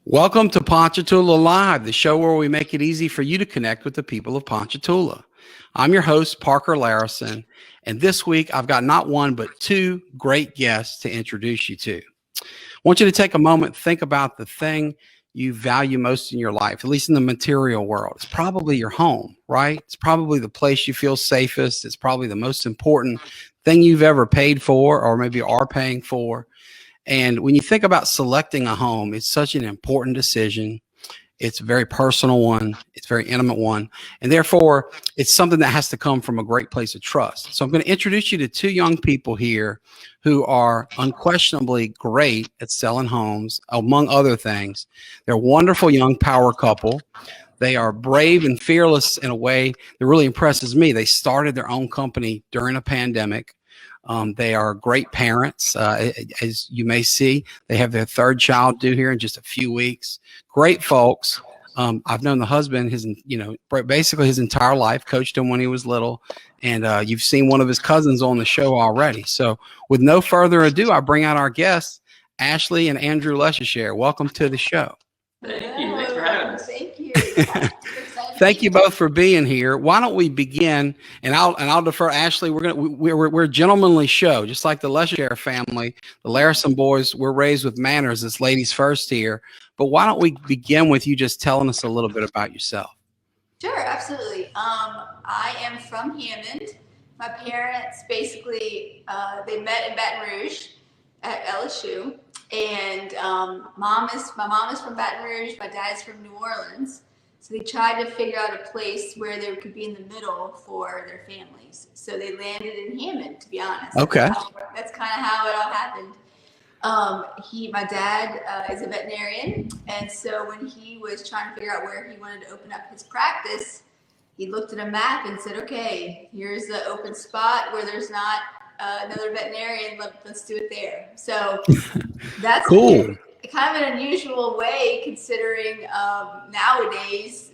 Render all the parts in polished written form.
Welcome to Ponchatoula Live, the show where we make it easy for you to connect with the people of Ponchatoula. I'm your host, Parker Layrisson, and this week I've got not one but two great guests to introduce you to. I want you to take a moment and think about the thing you value most in your life, at least in the material world. It's probably your home, right? It's probably the place you feel safest. It's probably the most important thing you've ever paid for or maybe are paying for. And when you think about selecting a home, it's such an important decision. It's a very personal one. It's a very intimate one. And therefore, it's something that has to come from a great place of trust. So I'm going to introduce you to two young people here who are unquestionably great at selling homes, among other things. They're a wonderful young power couple. They are brave and fearless in a way that really impresses me. They started their own company during a pandemic. They are great parents. As you may see, they have their third child due here in just a few weeks. Great folks. I've known the husband, basically his entire life, coached him when he was little. And you've seen one of his cousins on the show already. So with no further ado, I bring out our guests, Ashley and Andrew LeSaicherre. Welcome to the show. Thank you. Thanks for having us. Thank you. Thank you both for being here. Why don't we begin? And I'll defer Ashley. We're a gentlemanly show, just like the LeSaicherre family. The Layrisson boys were raised with manners. It's ladies first here. But why don't we begin with you just telling us a little bit about yourself? Sure, absolutely. I am from Hammond. My parents basically they met in Baton Rouge at LSU, and my mom is from Baton Rouge. My dad's from New Orleans. So they tried to figure out a place where they could be in the middle for their families. So they landed in Hammond, to be honest. Okay. That's kind of how it all happened. My dad is a veterinarian. And so when he was trying to figure out where he wanted to open up his practice, he looked at a map and said, okay, here's the open spot where there's not another veterinarian. Let's do it there. So that's cool. Kind of an unusual way considering nowadays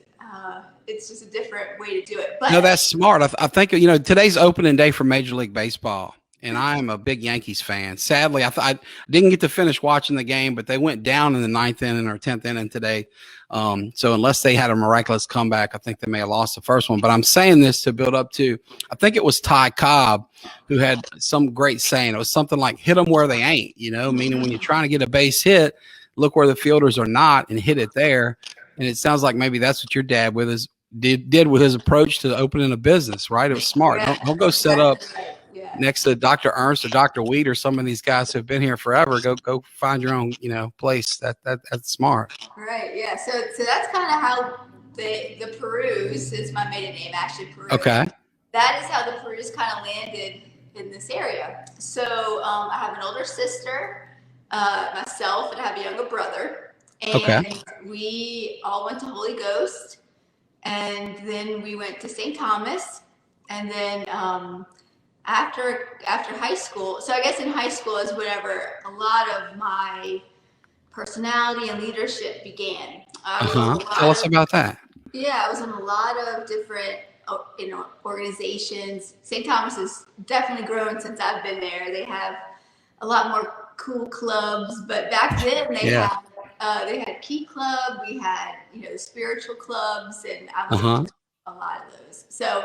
it's just a different way to do it. But no, that's smart. I think today's opening day for Major League Baseball, and I am a big Yankees fan. Sadly, I didn't get to finish watching the game, but they went down in the 9th inning or 10th inning today. So unless they had a miraculous comeback, I think they may have lost the first one. But I'm saying this to build up to, I think it was Ty Cobb who had some great saying. It was something like "hit them where they ain't," meaning when you're trying to get a base hit, look where the fielders are not and hit it there. And it sounds like maybe that's what your dad did with his approach to opening a business, right? It was smart. Yeah, don't go set up yeah. next to Dr. Ernst or Dr. Weed or some of these guys who have been here forever. Go find your own, place. That's smart. Right. Yeah. So that's kind of how the Perus is my maiden name, actually Peru. Okay. That is how the Perus kind of landed in this area. So I have an older sister, myself, and I have a younger brother. And Okay. we all went to Holy Ghost, and then we went to St. Thomas, and then after high school. So I guess in high school is whenever a lot of my personality and leadership began. Tell us about that. Yeah, I was in a lot of different organizations. St. Thomas has definitely grown since I've been there. They have a lot more cool clubs, but back then they had Key Club, we had spiritual clubs, and I was in a lot of those. So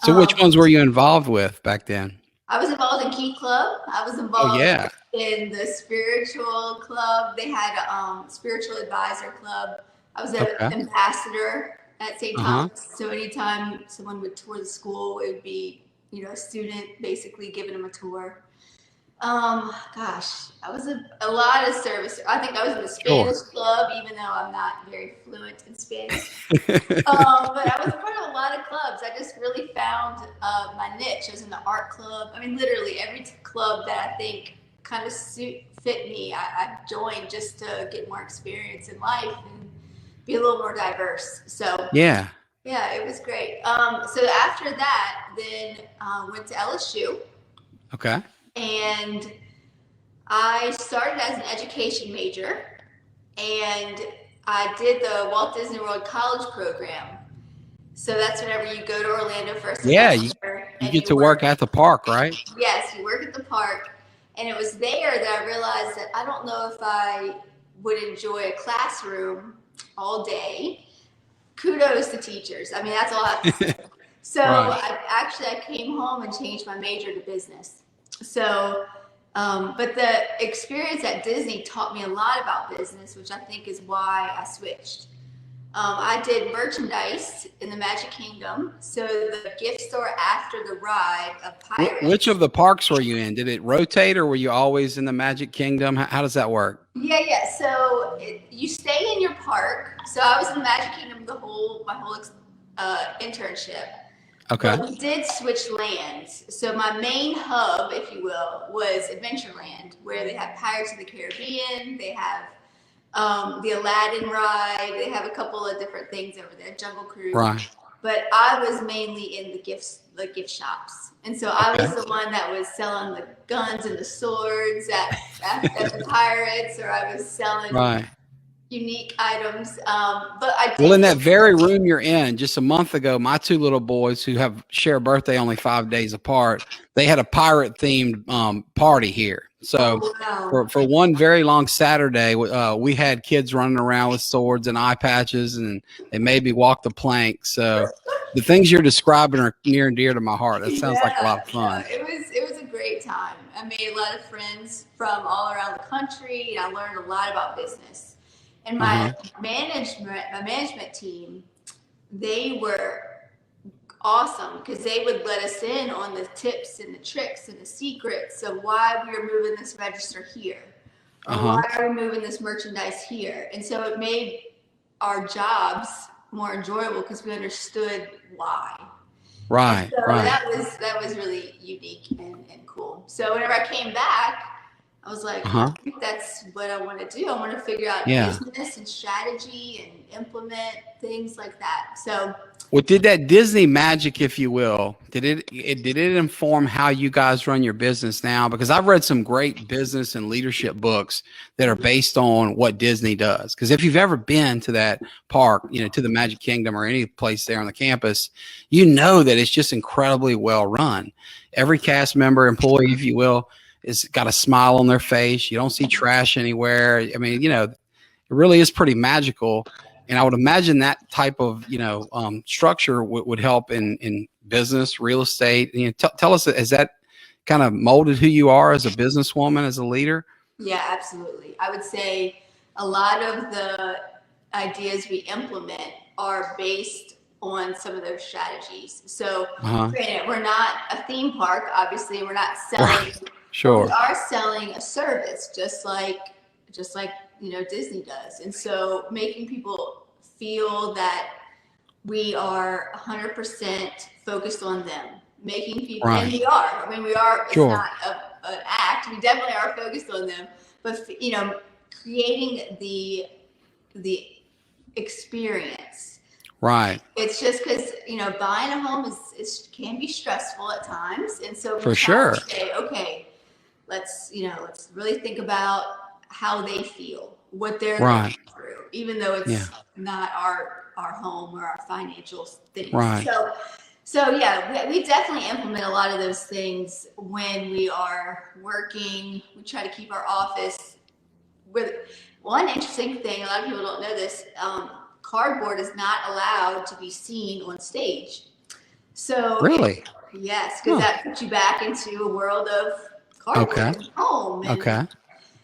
which ones were you involved with back then? I was involved in Key Club. I was involved in the spiritual club. They had a spiritual advisor club. I was an ambassador at St. Thomas. So anytime someone would tour the school, it would be a student basically giving them a tour. I was a lot of service. I think I was in the Spanish club, even though I'm not very fluent in Spanish. But I was a part of a lot of clubs. I just really found my niche. I was in the art club. I mean, literally every club that I think kind of fit me, I joined just to get more experience in life and be a little more diverse. So yeah, it was great. So after that, then went to LSU. Okay. And I started as an education major, and I did the Walt Disney World College program. So that's whenever you go to Orlando for a semester. Yeah, you get to work at the park, right? Yes, you work at the park. And it was there that I realized that I don't know if I would enjoy a classroom all day. Kudos to teachers. I mean, that's all I have to say. So Right. I came home and changed my major to business. So, but the experience at Disney taught me a lot about business, which I think is why I switched. I did merchandise in the Magic Kingdom. So the gift store after the ride of Pirates. Which of the parks were you in? Did it rotate, or were you always in the Magic Kingdom? How does that work? Yeah. So you stay in your park. So I was in the Magic Kingdom my whole internship. Okay. But we did switch lands. So my main hub, if you will, was Adventureland, where they have Pirates of the Caribbean. They have the Aladdin ride. They have a couple of different things over there, Jungle Cruise. Right. But I was mainly in the gift shops. And so I was the one that was selling the guns and the swords at the Pirates, or I was selling unique items. But I did. Well, in that very room you're in, just a month ago, my two little boys who share a birthday only 5 days apart, they had a pirate themed party here. So for one very long Saturday, we had kids running around with swords and eye patches, and they made me walk the plank. So the things you're describing are near and dear to my heart. That sounds like a lot of fun. It was a great time. I made a lot of friends from all around the country, and I learned a lot about business. And my management team, they were awesome because they would let us in on the tips and the tricks and the secrets of why we were moving this register here, or why are we moving this merchandise here. And so it made our jobs more enjoyable because we understood why. Right. So that was really unique and cool. So whenever I came back, I was like, I think that's what I want to do. I want to figure out business and strategy and implement things like that. So, well, did that Disney magic, if you will, did it inform how you guys run your business now? Because I've read some great business and leadership books that are based on what Disney does. Because if you've ever been to that park, to the Magic Kingdom or any place there on the campus, you know that it's just incredibly well run. Every cast member, employee, if you will, is got a smile on their face. You don't see trash anywhere. I mean, it really is pretty magical. And I would imagine that type of, structure would help in business, real estate. Tell us, has that kind of molded who you are as a businesswoman, as a leader? Yeah, absolutely. I would say a lot of the ideas we implement are based on some of those strategies. So granted, we're not a theme park. Obviously, we're not selling. Sure. We are selling a service just like Disney does. And so making people feel that we are 100% focused on them, making people, and we are. I mean, we are. It's not an act. We definitely are focused on them. But creating the experience. Right. It's just because buying a home can be stressful at times, and so for sure. Say, okay. Let's really think about how they feel, what they're going through, even though it's not our home or our financial things. Right. So we definitely implement a lot of those things when we are working. We try to keep our office with one interesting thing. A lot of people don't know this. Cardboard is not allowed to be seen on stage. So really, yes, because that puts you back into a world of cardboard home. And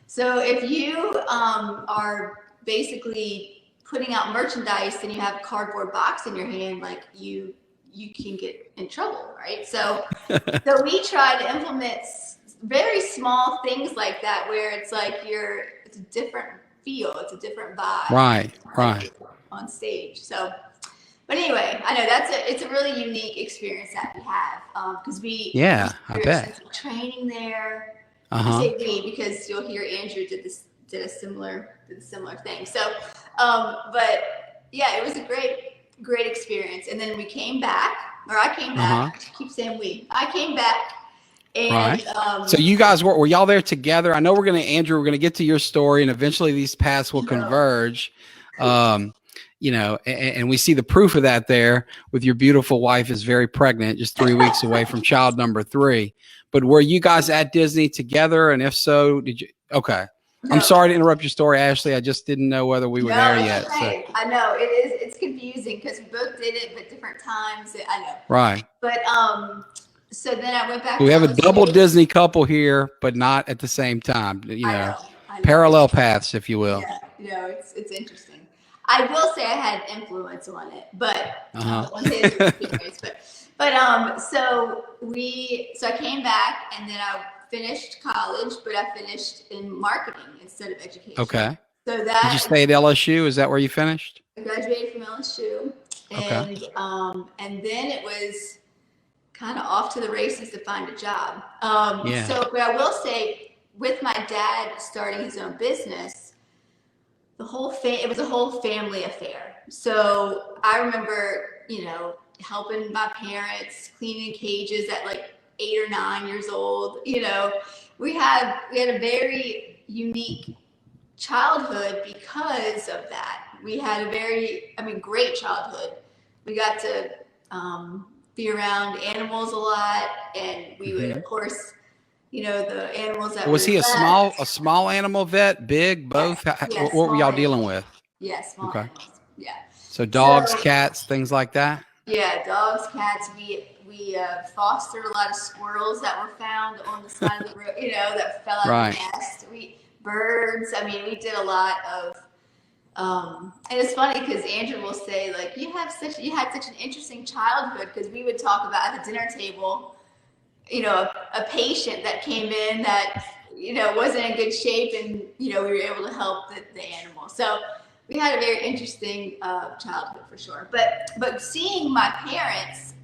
so if you are basically putting out merchandise and you have a cardboard box in your hand, like you can get in trouble, right? So we try to implement very small things like that, where it's like it's a different feel, it's a different vibe, right on stage. So. But anyway, I know it's a really unique experience that we have because I bet training there. I say we because you'll hear Andrew did a similar thing. So, but yeah, it was a great experience. And then we came back, or I came back. I keep saying we. I came back. And, so you guys were y'all there together? I know Andrew, we're gonna get to your story, and eventually these paths will converge. And we see the proof of that there with your beautiful wife is very pregnant, just 3 weeks away from child number 3. But were you guys at Disney together? And if so, did you? Okay. No. I'm sorry to interrupt your story, Ashley. I just didn't know whether we were there yet. Okay. So. I know it is. It's confusing because we both did it, but different times. I know. Right. But so then I went back. We to have a LSU. double Disney couple here, but not at the same time. You know, I know. parallel paths, if you will. Yeah, it's interesting. I will say I had influence on it, but on his experience. So I came back and then I finished college, but I finished in marketing instead of education. Okay. So did you stay at LSU? Is that where you finished? I graduated from LSU, and then it was kind of off to the races to find a job. So, but I will say, with my dad starting his own business, it was a whole family affair. So I remember, helping my parents cleaning cages at like 8 or 9 years old. We had a very unique childhood because of that. We had a great childhood. We got to be around animals a lot, and we would, of course, the animals that was he a small animal vet, big, both? Yes, what were y'all dealing with? Yes, small animals. Yeah. So dogs, cats, things like that. Yeah, dogs, cats. We fostered a lot of squirrels that were found on the side of the road. That fell out of the nest. Birds. We did a lot of. And it's funny because Andrew will say, like, you had such an interesting childhood, because we would talk about at the dinner table, a patient that came in that, wasn't in good shape, and, we were able to help the animal. So we had a very interesting childhood for sure. But seeing my parents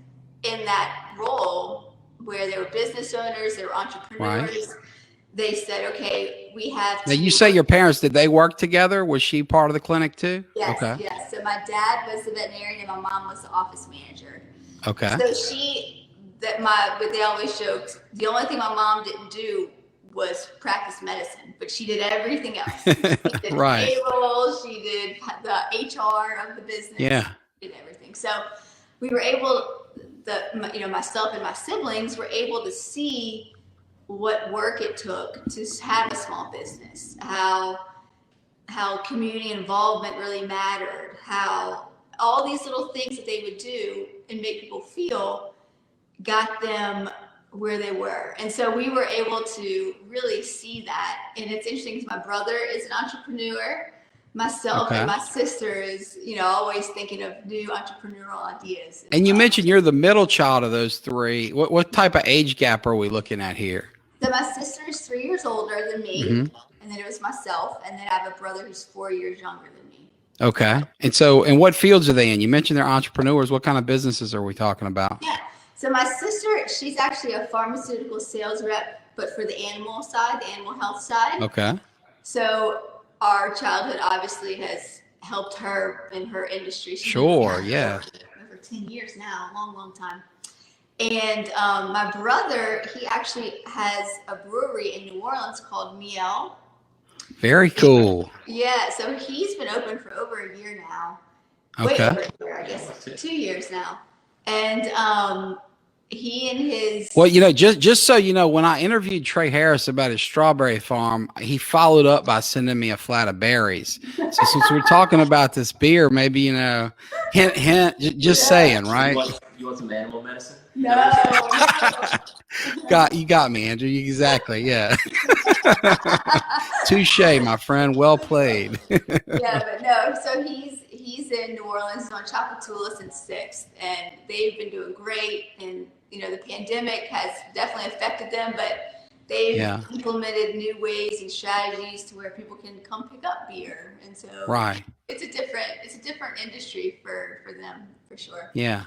in that role where they were business owners, they were entrepreneurs, they said, okay, we have to. Now, you say your parents, did they work together? Was she part of the clinic too? Yes, okay. Yes. So my dad was the veterinarian and my mom was the office manager. Okay. So but they always joked, the only thing my mom didn't do was practice medicine, but she did everything else. She did payroll, she did the HR of the business. Yeah. She did everything. So we were able, myself and my siblings were able to see what work it took to have a small business, how community involvement really mattered, how all these little things that they would do and make people feel got them where they were. And so we were able to really see that. And it's interesting because my brother is an entrepreneur, myself and my sister is, always thinking of new entrepreneurial ideas. And you mentioned you're the middle child of those three. What type of age gap are we looking at here? So my sister is 3 years older than me, and then it was myself, and then I have a brother who's 4 years younger than me. Okay. And what fields are they in? You mentioned they're entrepreneurs. What kind of businesses are we talking about? Yeah. So my sister, she's actually a pharmaceutical sales rep, but for the animal side, the animal health side. Okay. So our childhood obviously has helped her in her industry. Sure, yeah. Over 10 years now, long, long time. And my brother, he actually has a brewery in New Orleans called Miel. Very cool. Yeah, so he's been open for over a year now. Okay. Way over a year, I guess. 2 years now. And he and his... Well, just so you know, when I interviewed Trey Harris about his strawberry farm, he followed up by sending me a flat of berries. So since we're talking about this beer, maybe, hint, just saying, right? You want some animal medicine? No. You got me, Andrew. Exactly. Yeah. Touche, my friend. Well played. Yeah, but no. So he's in New Orleans on Ponchatoula since 6th, and they've been doing great. And the pandemic has definitely affected them, but they've implemented new ways and strategies to where people can come pick up beer, and so it's a different industry for them for sure. Yeah.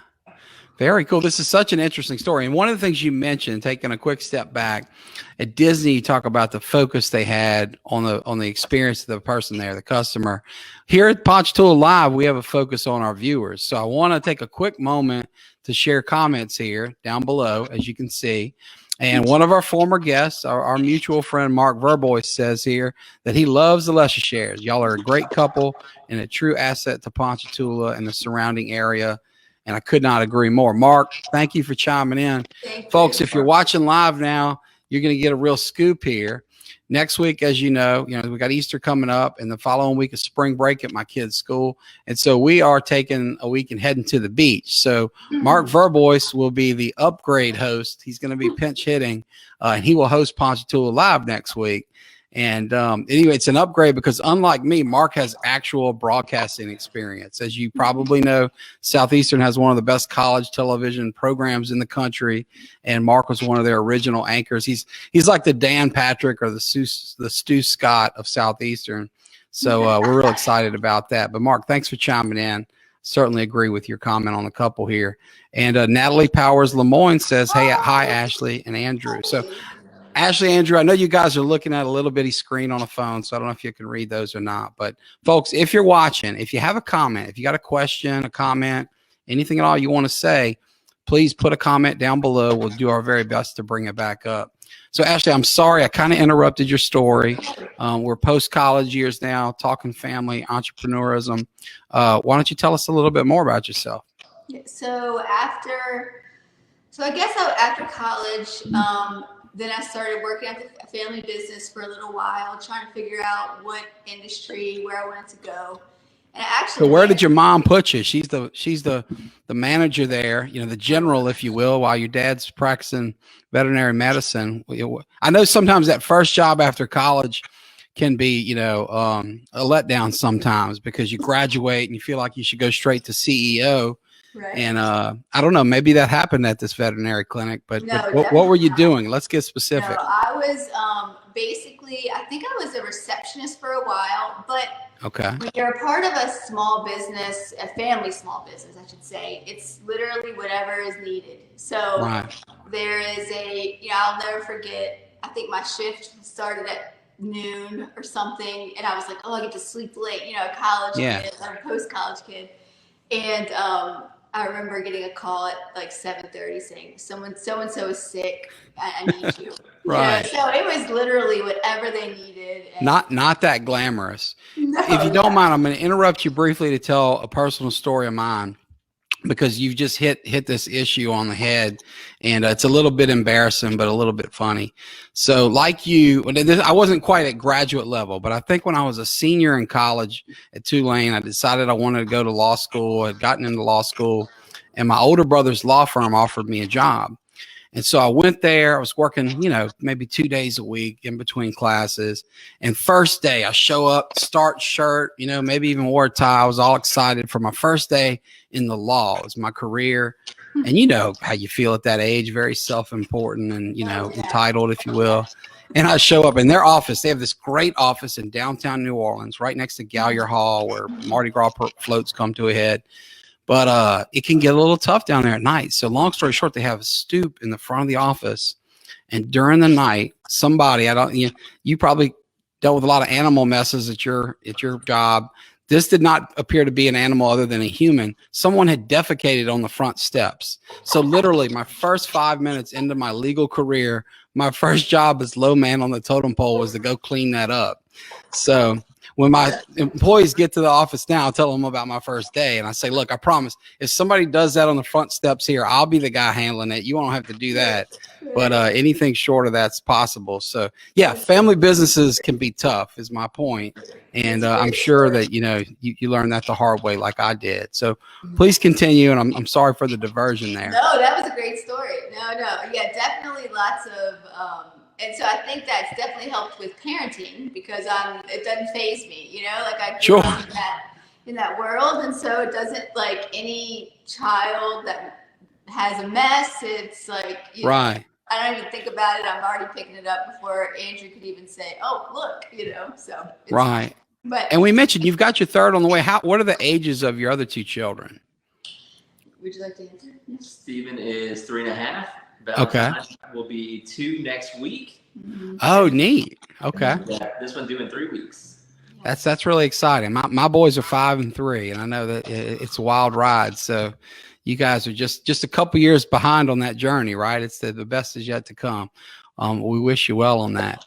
Very cool. This is such an interesting story. And one of the things you mentioned, taking a quick step back, at Disney, you talk about the focus they had on the experience of the person there, the customer. Here at Ponchatoula Live, we have a focus on our viewers. So I want to take a quick moment to share comments here down below, as you can see. And one of our former guests, our mutual friend, Mark Verbois, says here that he loves the LeSaicherres. Y'all are a great couple and a true asset to Ponchatoula and the surrounding area. And I could not agree more. Mark, thank you for chiming in. Folks, if you're watching live now, you're going to get a real scoop here. next week, as you know, we got Easter coming up, and the following week is spring break at my kids' school. And so we are taking a week and heading to the beach. So Mark Verbois will be the upgrade host. He's going to be pinch hitting, and he will host Ponchatoula Live next week. And anyway, it's an upgrade because unlike me, Mark has actual broadcasting experience. As you probably know, Southeastern has one of the best college television programs in the country, and Mark was one of their original anchors. He's like the Dan Patrick or the Stu Scott of Southeastern. So we're real excited about that. But Mark, thanks for chiming in. Certainly agree with your comment on the couple here. And Natalie Powers Lemoyne says, "Hey, hi, Ashley and Andrew." So Ashley, Andrew, I know you guys are looking at a little bitty screen on a phone, so I don't know if you can read those or not. But folks, if you're watching, if you have a comment, if you got a question, a comment, anything at all you want to say, please put a comment down below. We'll do our very best to bring it back up. So Ashley, I'm sorry I kind of interrupted your story. We're post-college years now, talking family, entrepreneurism. Why don't you tell us a little bit more about yourself? So I guess after college, then I started working at the family business for a little while, trying to figure out what industry, where I wanted to go. And so where did your mom put you? She's the manager there, the general, if you will, while your dad's practicing veterinary medicine. I know sometimes that first job after college can be, a letdown sometimes because you graduate and you feel like you should go straight to CEO. Right. And I don't know, maybe that happened at this veterinary clinic, but what were you doing? Let's get specific. No, I was basically, I think I was a receptionist for a while, but when you're a part of a small business, a family small business, I should say, it's literally whatever is needed. So there is I'll never forget, I think my shift started at noon or something, and I was like, oh, I get to sleep late, a college kid, I'm a post-college kid. And I remember getting a call at like 7:30 saying, so-and-so is sick. I need you. Right. So it was literally whatever they needed. And not that glamorous. No, if you don't mind, I'm going to interrupt you briefly to tell a personal story of mine, because you've just hit this issue on the head, and it's a little bit embarrassing, but a little bit funny. So like you, I wasn't quite at graduate level, but I think when I was a senior in college at Tulane, I decided I wanted to go to law school. I'd gotten into law school, and my older brother's law firm offered me a job. And so I went there. I was working, maybe 2 days a week in between classes. And first day I show up, start shirt, maybe even wore a tie. I was all excited for my first day in the law. It was my career. And you know how you feel at that age, very self-important and, entitled, if you will. And I show up in their office. They have this great office in downtown New Orleans, right next to Gallier Hall, where Mardi Gras floats come to a head. But it can get a little tough down there at night. So long story short, they have a stoop in the front of the office. And during the night, somebody, you probably dealt with a lot of animal messes at your job. This did not appear to be an animal other than a human. Someone had defecated on the front steps. So literally my first 5 minutes into my legal career, my first job as low man on the totem pole was to go clean that up. So when my employees get to the office now, I'll tell them about my first day. And I say, look, I promise if somebody does that on the front steps here, I'll be the guy handling it. You won't have to do that. But anything short of that's possible. So, yeah, family businesses can be tough is my point. And I'm sure that, you learned that the hard way like I did. So please continue. And I'm sorry for the diversion there. No, that was a great story. No. Yeah, definitely lots of and so I think that's definitely helped with parenting because it doesn't faze me, like I grew up in that world. And so it doesn't, like any child that has a mess, it's like, right. I don't even think about it. I'm already picking it up before Andrew could even say, oh, look, so. Right. But, and we mentioned you've got your third on the way. What are the ages of your other two children? Would you like to answer? Stephen is 3.5. Okay. Will be 2 next week. Mm-hmm. Oh, neat. Okay. Yeah, this one due in 3 weeks. That's really exciting. My boys are 5 and 3, and I know that it's a wild ride. So you guys are just a couple years behind on that journey, right? It's the best is yet to come. We wish you well on that.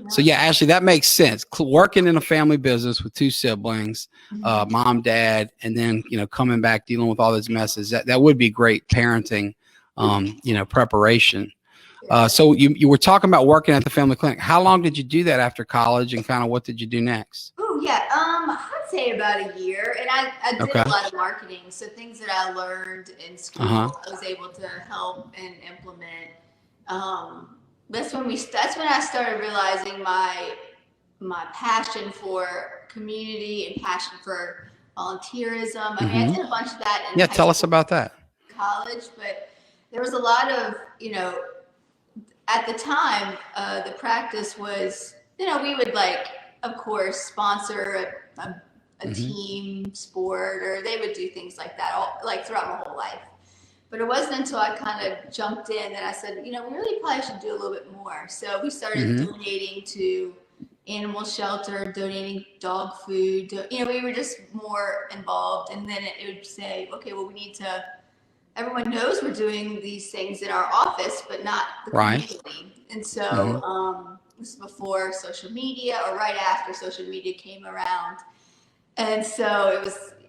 So yeah, Ashley, that makes sense. Working in a family business with 2 siblings, mom, dad, and then coming back dealing with all those messes. That would be great parenting, preparation. So you were talking about working at the family clinic. How long did you do that after college, and kind of what did you do next? Oh yeah, I'd say about a year, and I did a lot of marketing. So things that I learned in school, I was able to help and implement. That's when I started realizing my passion for community and passion for volunteerism. I mean, I did a bunch of that. Yeah, tell us about that. College, but there was a lot of, at the time, the practice was, we would of course, sponsor a team sport, or they would do things like that, throughout my whole life. But it wasn't until I kind of jumped in that I said, we really probably should do a little bit more. So we started donating to animal shelter, donating dog food. We were just more involved. And then it would say, okay, well, we need to, everyone knows we're doing these things in our office, but not the community. And so this is before social media, or right after social media came around. And so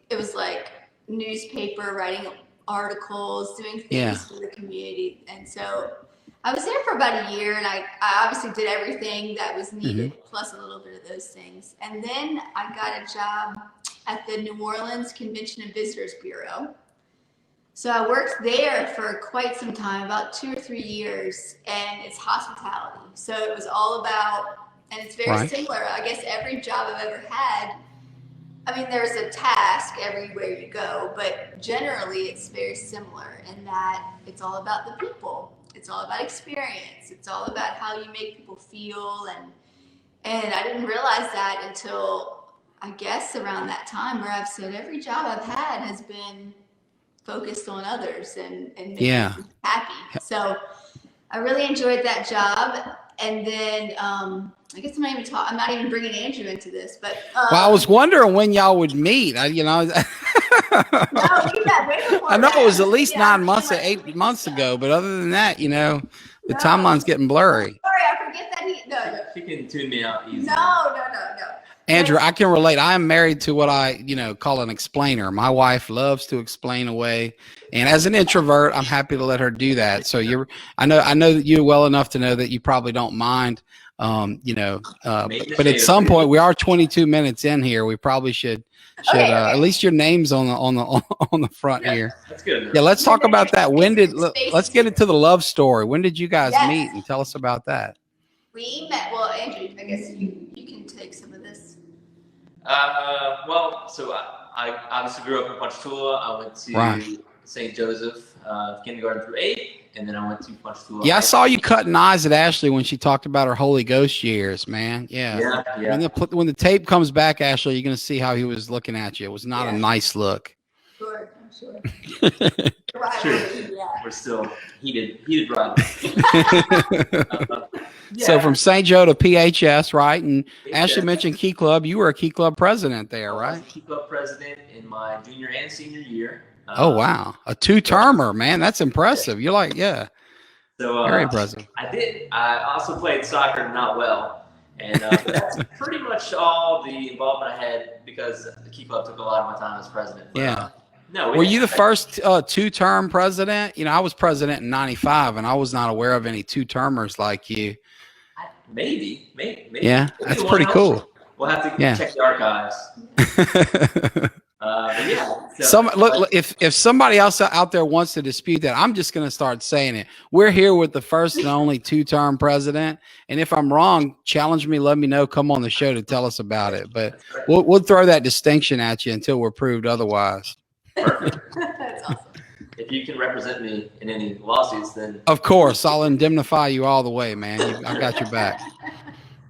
it was like newspaper, writing articles, doing things for the community. And so I was there for about a year, and I obviously did everything that was needed, plus a little bit of those things. And then I got a job at the New Orleans Convention and Visitors Bureau. So I worked there for quite some time, about 2 or 3 years, and it's hospitality. So it was all about, and it's very similar. I guess every job I've ever had, I mean, there's a task everywhere you go, but generally it's very similar in that it's all about the people. It's all about experience. It's all about how you make people feel. And I didn't realize that until, I guess, around that time, where I've said every job I've had has been focused on others and making them happy. So I really enjoyed that job. And then I guess I'm not even bringing Andrew into this, but well, I was wondering when y'all would meet. No, we met way before I know that. it was at least 9 months or 8 months ago, but other than that, the timeline's getting blurry. Sorry, I forget that She can tune me out easily. No. Andrew, I can relate. I am married to what I, call an explainer. My wife loves to explain away, and as an introvert, I'm happy to let her do that. So I know that you're well enough to know that you probably don't mind, but at some point, we are 22 minutes in here. We probably should at least your name's on the front here. That's good enough. Yeah, let's talk about that. Let's get into the love story. When did you guys meet, and tell us about that? We met. Well, Andrew, I guess you can take some of this. So I obviously grew up in Ponchatoula. I went to St. Joseph, kindergarten through 8th, and then I went to Ponchatoula. Yeah, I saw you cutting eyes at Ashley when she talked about her Holy Ghost years, man. Yeah. When the tape comes back, Ashley, you're going to see how he was looking at you. It was not a nice look. Sure, I'm sure. We're still heated rivals. So from St. Joe to PHS, right? And Ashley mentioned Key Club. You were a Key Club president there, right? I was Key Club president in my junior and senior year. Oh, wow. A 2-termer, man. That's impressive. You're like, So very impressive. I also played soccer, not well. And that's pretty much all the involvement I had, because the Key Club took a lot of my time as president. But, were you the first 2-term president? I was president in 95, and I was not aware of any 2-termers like you. Maybe. Yeah, that's pretty cool. We'll have to check the archives. If somebody else out there wants to dispute that, I'm just going to start saying it. We're here with the first and only 2-term president, and if I'm wrong, challenge me. Let me know. Come on the show to tell us about it. But we'll throw that distinction at you until we're proved otherwise. Perfect. That's awesome. If you can represent me in any lawsuits, then of course I'll indemnify you all the way, man. I got your back.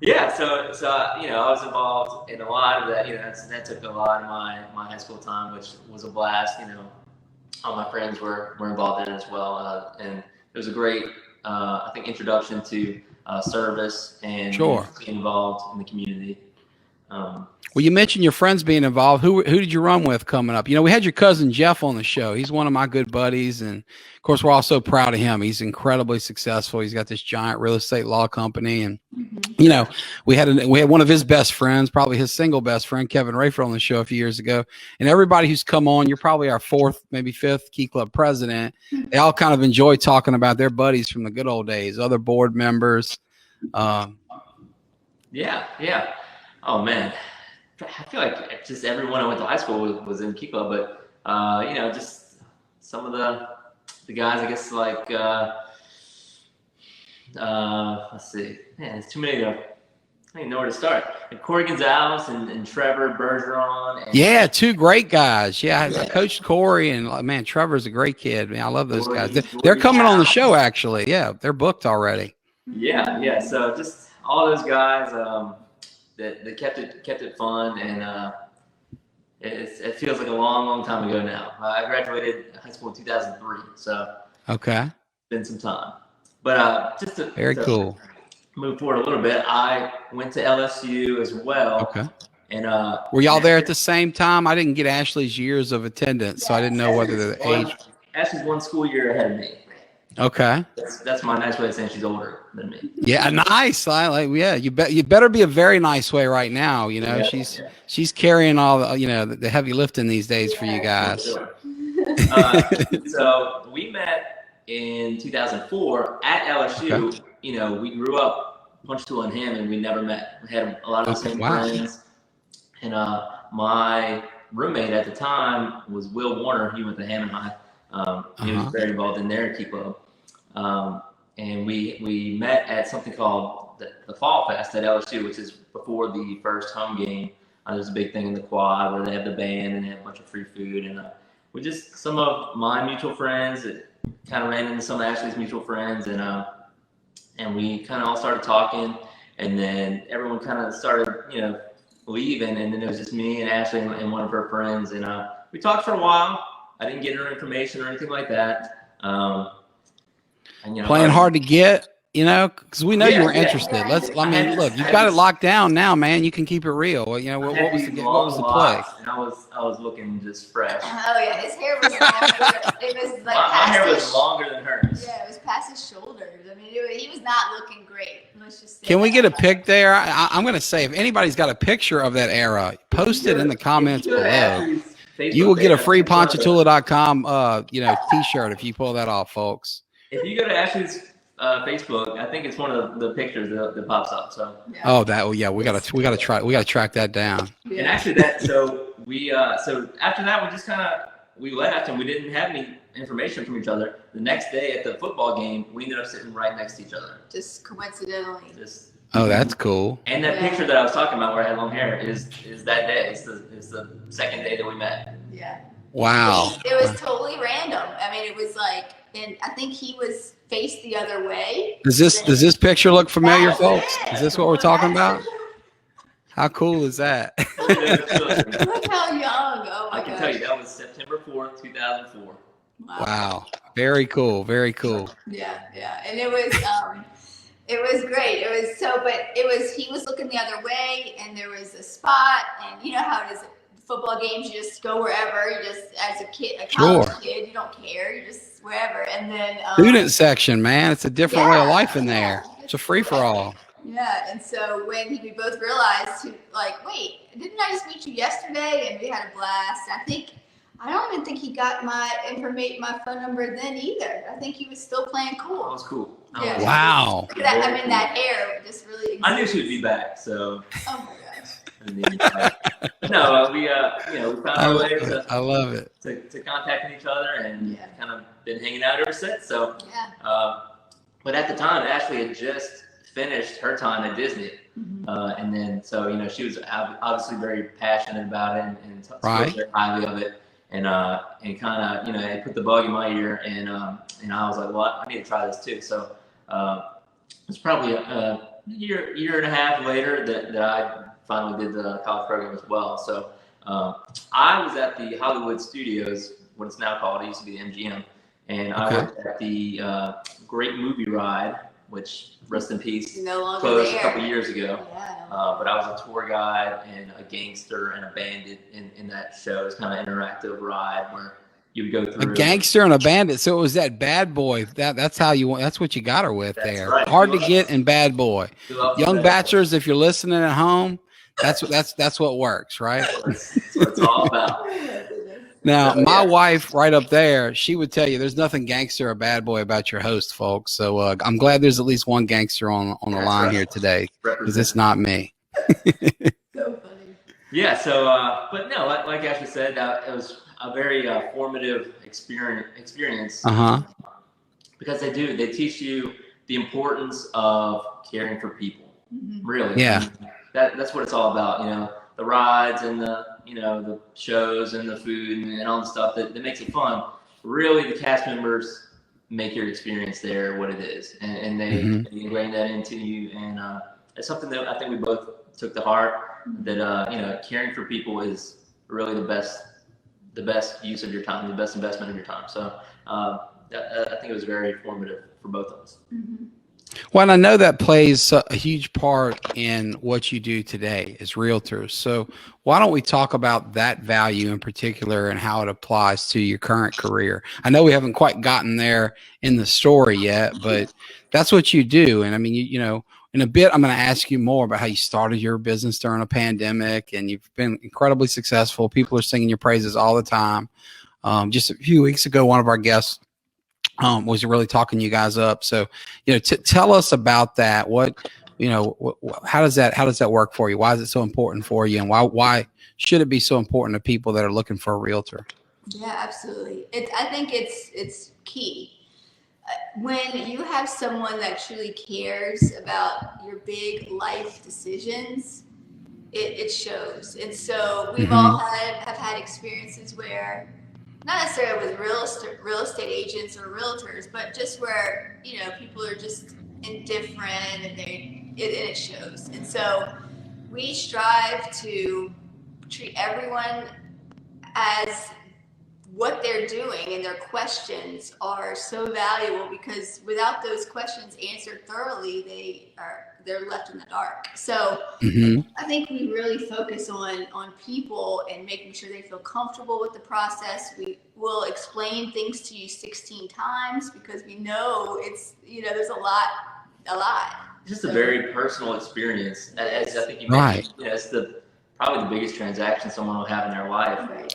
Yeah, so I was involved in a lot of that. That took a lot of my high school time, which was a blast. All my friends were involved in it as well, and it was a great, I think, introduction to service and being involved in the community. Well, you mentioned your friends being involved. Who did you run with coming up? We had your cousin Jeff on the show. He's one of my good buddies, and of course, we're all so proud of him. He's incredibly successful. He's got this giant real estate law company, and we had one of his best friends, probably his single best friend, Kevin Rayford, on the show a few years ago. And everybody who's come on, you're probably our fourth, maybe fifth Key Club president. They all kind of enjoy talking about their buddies from the good old days, other board members. Yeah. Oh man. I feel like just everyone I went to high school was in Key Club, but just some of the guys, I guess, like let's see, man, there's too many to, I don't even know where to start. And Corey Gonzalez and Trevor Bergeron. Yeah, two great guys. Yeah, I coached Corey, and man, Trevor's a great kid. Man, I love those guys. They're coming on the show, actually. Yeah, they're booked already. Yeah. So just all those guys. That kept it fun, and it feels like a long time ago now. I graduated high school in 2003, so okay, it's been some time. But just to cool. Move forward a little bit, I went to LSU as well. Okay. And were y'all there at the same time? I didn't get Ashley's years of attendance, so I didn't know whether the age. Ashley's one school year ahead of me. Okay. That's my nice way of saying she's older than me. Yeah, nice. You better be a very nice way right now. She's carrying all the heavy lifting these days for you guys. Sure. So we met in 2004 at LSU. Okay. We grew up Ponchatoula and Hammond. We never met. We had a lot of the same friends. And my roommate at the time was Will Warner. He went to Hammond High. He was very involved in their Key Club. And we met at something called the Fall Fest at LSU, which is before the first home game. There's a big thing in the quad where they have the band and they have a bunch of free food. And some of my mutual friends that kind of ran into some of Ashley's mutual friends. And we kind of all started talking. And then everyone kind of started, leaving. And then it was just me and Ashley and one of her friends. And we talked for a while. I didn't get her information or anything like that. Playing hard to get, because we know you were interested. Look, you've got it locked down now, man. You can keep it real. What was the play? And I was looking just fresh. Oh yeah, his hair was longer. It was like my hair was longer than hers. Yeah, it was past his shoulders. I mean, he was not looking great. Let's just say. Can we get a pic there? I'm going to say, if anybody's got a picture of that era, post it in the comments below. You will get a free Ponchatoula.com t-shirt if you pull that off, folks. If you go to Ashley's Facebook, I think it's one of the pictures that pops up. So we gotta track that down. Yeah. And actually so after that we left and we didn't have any information from each other. The next day at the football game, we ended up sitting right next to each other. Just coincidentally. Oh, that's cool. And that picture that I was talking about where I had long hair is that day. It's the second day that we met. Yeah. Wow. It was totally random. I mean, it was like, and I think he was faced the other way. Does this picture look familiar, folks? Is this what we're talking about? How cool is that? Look how young. Oh my gosh. I can tell you that was September 4th, 2004. Wow. Very cool. Very cool. Yeah. And it was great. He was looking the other way, and there was a spot, and you know how it is at football games, you just go wherever. You just, as a kid, a college kid, you don't care. You just wherever. And then student section, man, it's a different way of life in there. It's a free for all. Yeah, and so when we both realized, wait, didn't I just meet you yesterday? And we had a blast. I don't even think he got my phone number then either. I think he was still playing cool. That was cool. Yeah. Wow. That air just really existed. I knew she would be back, so. Oh my gosh. No, we found our way to. I love it. To contacting each other and kind of been hanging out ever since. So, but at the time, Ashley had just finished her time at Disney, and then she was obviously very passionate about it and spoke very highly of it, and kind of it put the bug in my ear, and I was like, well, I need to try this too. So it was probably a year and a half later that I finally did the college program as well. So I was at the Hollywood Studios, what it's now called. It used to be the MGM. And I worked at the Great Movie Ride, which rest in peace, no longer closed there. a couple years ago. Yeah. But I was a tour guide and a gangster and a bandit in that show. It's kind of an interactive ride where you would go through a gangster and a bandit. So it was that bad boy. That's how you want. That's what you got her with there. Right. Hard to get and bad boy. Young bachelors, if you're listening at home, that's what works, right? That's what it's all about. Now, my wife right up there, she would tell you there's nothing gangster or bad boy about your host, folks. So I'm glad there's at least one gangster on the line here today, because it's not me. So funny. Yeah. So, but no, like Ashley said, it was a very formative experience. Because they teach you the importance of caring for people. Mm-hmm. Really. Yeah. That's what it's all about. You know, the rides and the shows and the food and all the stuff that makes it fun. Really, the cast members make your experience there what it is, and they ingrain that into you. And it's something that I think we both took to heart. That caring for people is really the best use of your time, the best investment of your time. So I think it was very formative for both of us. Mm-hmm. Well, and I know that plays a huge part in what you do today as realtors. So why don't we talk about that value in particular and how it applies to your current career? I know we haven't quite gotten there in the story yet, but that's what you do. And I mean, you know, in a bit, I'm going to ask you more about how you started your business during a pandemic, and you've been incredibly successful. People are singing your praises all the time. Just a few weeks ago, one of our guests was really talking you guys up. So, you know, tell us about that. How does that work for you? Why is it so important for you? And why should it be so important to people that are looking for a realtor? Yeah, absolutely. I think it's key. When you have someone that truly cares about your big life decisions, it shows. And so we've all have had experiences where, not necessarily with real estate agents or realtors, but just where, you know, people are just indifferent and it shows. And so we strive to treat everyone as what they're doing, and their questions are so valuable, because without those questions answered thoroughly, they're left in the dark. So I think we really focus on people and making sure they feel comfortable with the process. We will explain things to you 16 times because we know it's, you know, there's a lot. It's just a very personal experience. As I think you mentioned, you know, it's probably the biggest transaction someone will have in their life. Right.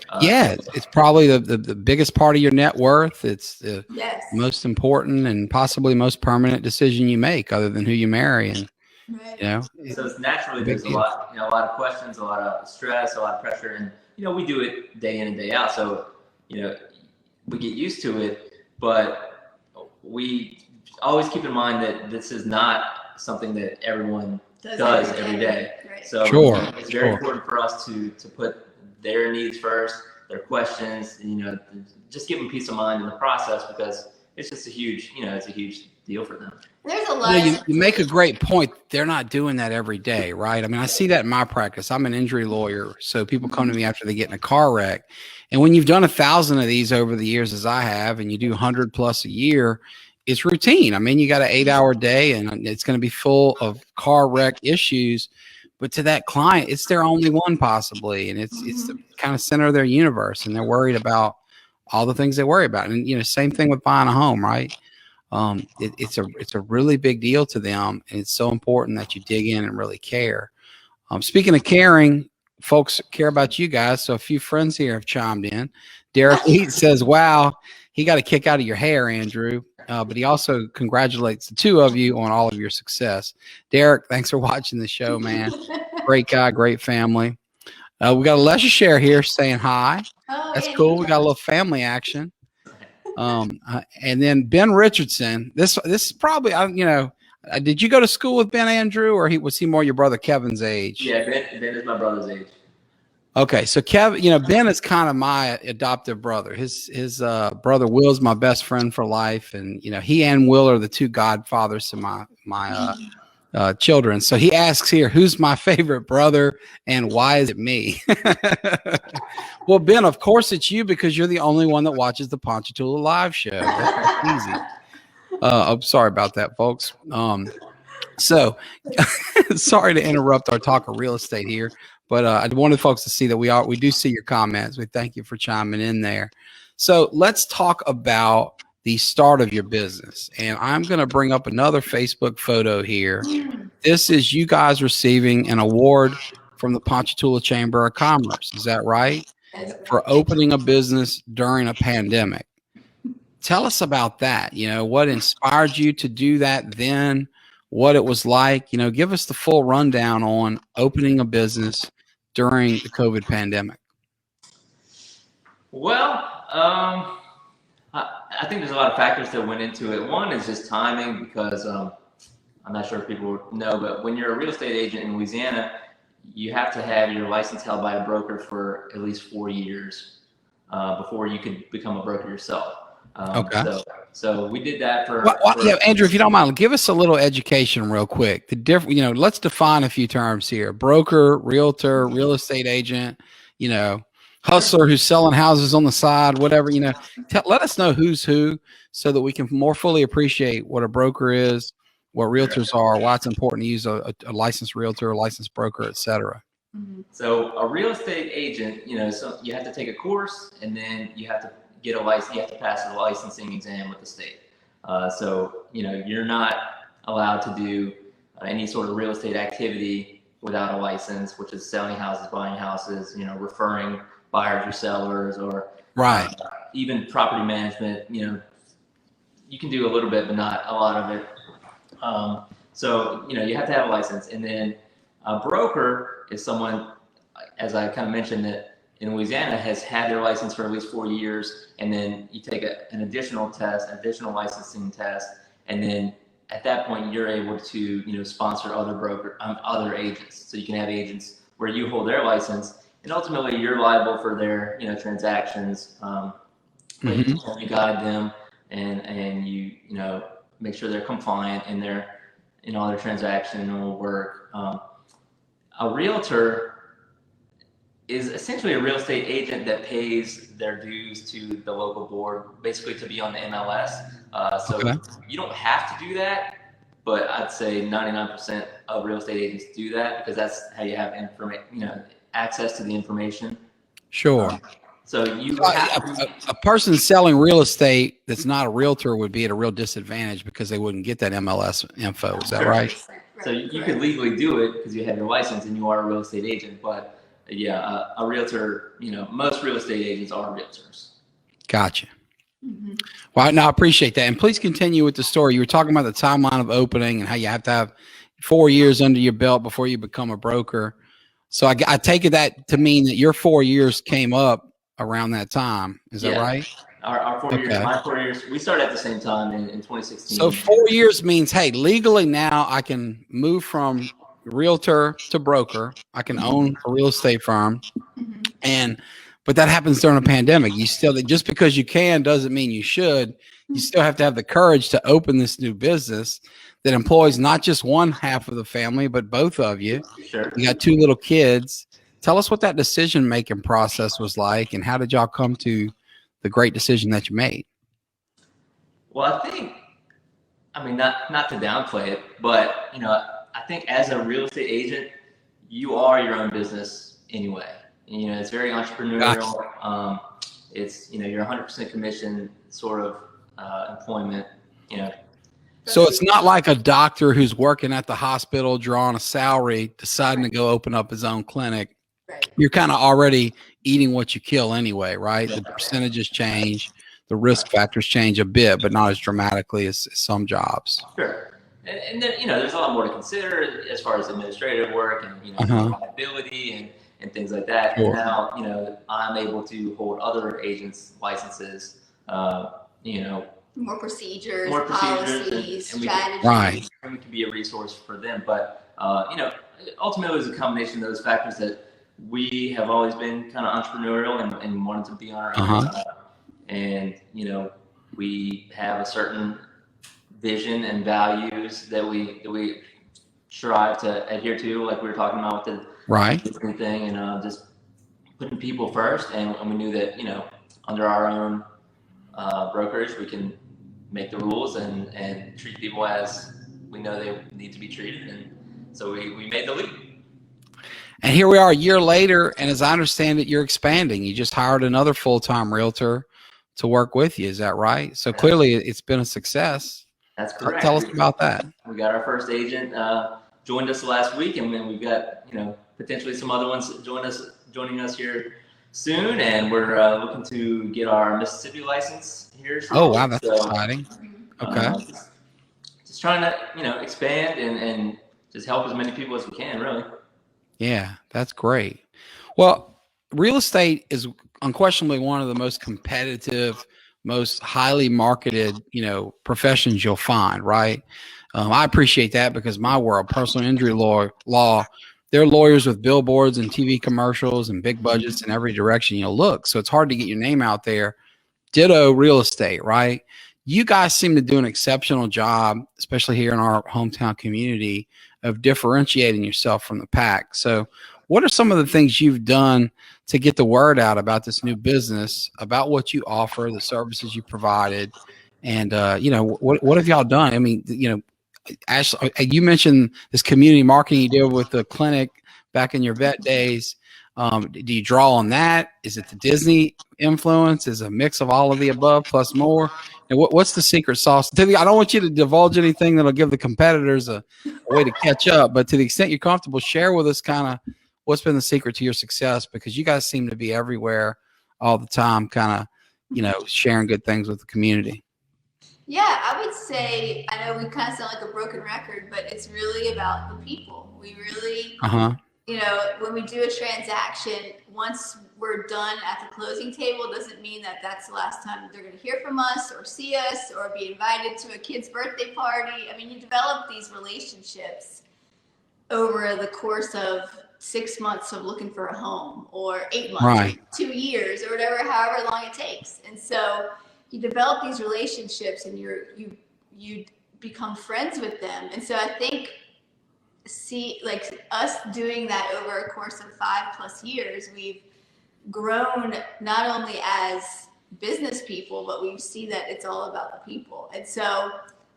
It's probably the biggest part of your net worth. It's the most important and possibly most permanent decision you make, other than who you marry. And you know, so it's naturally there's a lot of questions, a lot of stress, a lot of pressure, and you know, we do it day in and day out. So you know, we get used to it, but we always keep in mind that this is not something that everyone does every day. Right. So it's very important for us to put their needs first, their questions, you know, just give them peace of mind in the process, because it's just a huge deal for them. There's a lot. You make a great point. They're not doing that every day, right? I mean, I see that in my practice. I'm an injury lawyer, so people come to me after they get in a car wreck, and when you've done 1,000 of these over the years, as I have, and you do 100 plus a year, it's routine. I mean, you got an 8-hour day, and it's going to be full of car wreck issues. But to that client, it's their only one possibly, and it's the kind of center of their universe, and they're worried about all the things they worry about. And you know, same thing with buying a home, right? It's a really big deal to them, and it's so important that you dig in and really care. Speaking of caring, folks care about you guys. So a few friends here have chimed in. Derek Eat says, "Wow, he got a kick out of your hair, Andrew." But he also congratulates the two of you on all of your success. Derek, thanks for watching the show, man. Great guy, great family. We got a LeSaicherre here saying hi. Oh, that's cool. We got a little family action. And then Ben Richardson. This is probably, you know, did you go to school with Ben, Andrew, or was he more your brother Kevin's age? Yeah, Ben is my brother's age. Okay, so Kevin, you know, Ben is kind of my adoptive brother. His brother Will's my best friend for life, and you know, he and Will are the two godfathers to my children. So he asks here, who's my favorite brother, and why is it me? Well, Ben, of course it's you, because you're the only one that watches the Ponchatoula live show. That's easy. I'm sorry about that, folks. So sorry to interrupt our talk of real estate here, but I wanted folks to see that we do see your comments. We thank you for chiming in there. So let's talk about the start of your business. And I'm going to bring up another Facebook photo here. This is you guys receiving an award from the Ponchatoula Chamber of Commerce. Is that right? For opening a business during a pandemic. Tell us about that. What inspired you to do that then, what it was like, give us the full rundown on opening a business during the COVID pandemic. Well, I think there's a lot of factors that went into it. One is just timing, because I'm not sure if people know, but when you're a real estate agent in Louisiana, you have to have your license held by a broker for at least 4 years before you could become a broker yourself. Okay. So we did that for. Yeah, Andrew, if you don't mind, give us a little education real quick. Let's define a few terms here: broker, realtor, real estate agent, hustler who's selling houses on the side, whatever. Let us know who's who, so that we can more fully appreciate what a broker is, what realtors are, why it's important to use a licensed realtor, a licensed broker, et cetera. So a real estate agent, so you have to take a course, and then you have to get a license. You have to pass a licensing exam with the state. So you're not allowed to do any sort of real estate activity without a license, which is selling houses, buying houses, referring buyers or sellers, or right. Even property management. You can do a little bit, but not a lot of it. So you have to have a license, and then a broker is someone, as I kind of mentioned, that in Louisiana has had their license for at least 4 years, and then you take an additional test, an additional licensing test, and then at that point you're able to sponsor other agents. So you can have agents where you hold their license, and ultimately you're liable for their transactions. You guide them, and you make sure they're compliant in all their transactional work. A realtor is essentially a real estate agent that pays their dues to the local board, basically to be on the MLS. You don't have to do that, but I'd say 99% of real estate agents do that, because that's how you have access to the information. Sure. So a person selling real estate that's not a realtor would be at a real disadvantage, because they wouldn't get that MLS info. Is that right? So you could legally do it because you have your license and you are a real estate agent, but yeah, a realtor, most real estate agents are realtors. Gotcha. Well, no, I appreciate that. And please continue with the story. You were talking about the timeline of opening and how you have to have 4 years under your belt before you become a broker. So I take it that to mean that your 4 years came up around that time. Is that right? Our 4 years, my 4 years, we started at the same time in 2016. So 4 years means, hey, legally now I can move from realtor to broker. I can own a real estate firm, but that happens during a pandemic. Just because you can doesn't mean you should. You still have to have the courage to open this new business that employs not just one half of the family, but both of you. Sure. You got 2 little kids. Tell us what that decision-making process was like, and how did y'all come to the great decision that you made? Well, I mean, not to downplay it, but I think as a real estate agent, you are your own business anyway. It's very entrepreneurial. Gotcha. It's you're 100% commission sort of employment. So it's not like a doctor who's working at the hospital, drawing a salary, deciding to go open up his own clinic. Right. You're kind of already eating what you kill anyway, right? The percentages change, the risk factors change a bit, but not as dramatically as some jobs. Sure. And then, there's a lot more to consider as far as administrative work and, liability and things like that. Sure. And now, I'm able to hold other agents' licenses, more procedures, more policies, strategies. Right. And we can be a resource for them. But, ultimately, it's a combination of those factors that we have always been kind of entrepreneurial and wanted to be on our own. And, we have a certain vision and values that we strive to adhere to, like we were talking about with the different thing, and just putting people first. And we knew that under our own brokerage we can make the rules and treat people as we know they need to be treated. And so we made the leap. And here we are a year later, and as I understand it, you're expanding. You just hired another full-time realtor to work with you. Is that right? So clearly it's been a success. That's correct. Tell us about that. We got our first agent joined us last week, and then we've got potentially some other ones joining us here soon, and we're looking to get our Mississippi license here soon. Oh wow, that's exciting. Okay. Just trying to expand and just help as many people as we can, really. Yeah, that's great. Well, real estate is unquestionably one of the most competitive, most highly marketed, professions you'll find, right? I appreciate that because my world, personal injury law, they're lawyers with billboards and TV commercials and big budgets in every direction you look. So it's hard to get your name out there. Ditto real estate, right? You guys seem to do an exceptional job, especially here in our hometown community, of differentiating yourself from the pack. So what are some of the things you've done to get the word out about this new business, about what you offer, the services you provided, and what have y'all done? I mean, Ashley, you mentioned this community marketing you did with the clinic back in your vet days. Do you draw on that? Is it the Disney influence? Is it a mix of all of the above plus more? And what's the secret sauce? I don't want you to divulge anything that'll give the competitors a way to catch up, but to the extent you're comfortable, share with us kind of what's been the secret to your success, because you guys seem to be everywhere all the time, kind of, sharing good things with the community. Yeah, I would say, I know we kind of sound like a broken record, but it's really about the people. We really, when we do a transaction, once we're done at the closing table, doesn't mean that that's the last time they're going to hear from us or see us or be invited to a kid's birthday party. I mean, you develop these relationships over the course of 6 months of looking for a home, or 8 months, right, 2 years, or whatever, however long it takes. And so you develop these relationships and you become friends with them. And so I think like us doing that over a course of 5+ years, we've grown not only as business people, but we see that it's all about the people. And so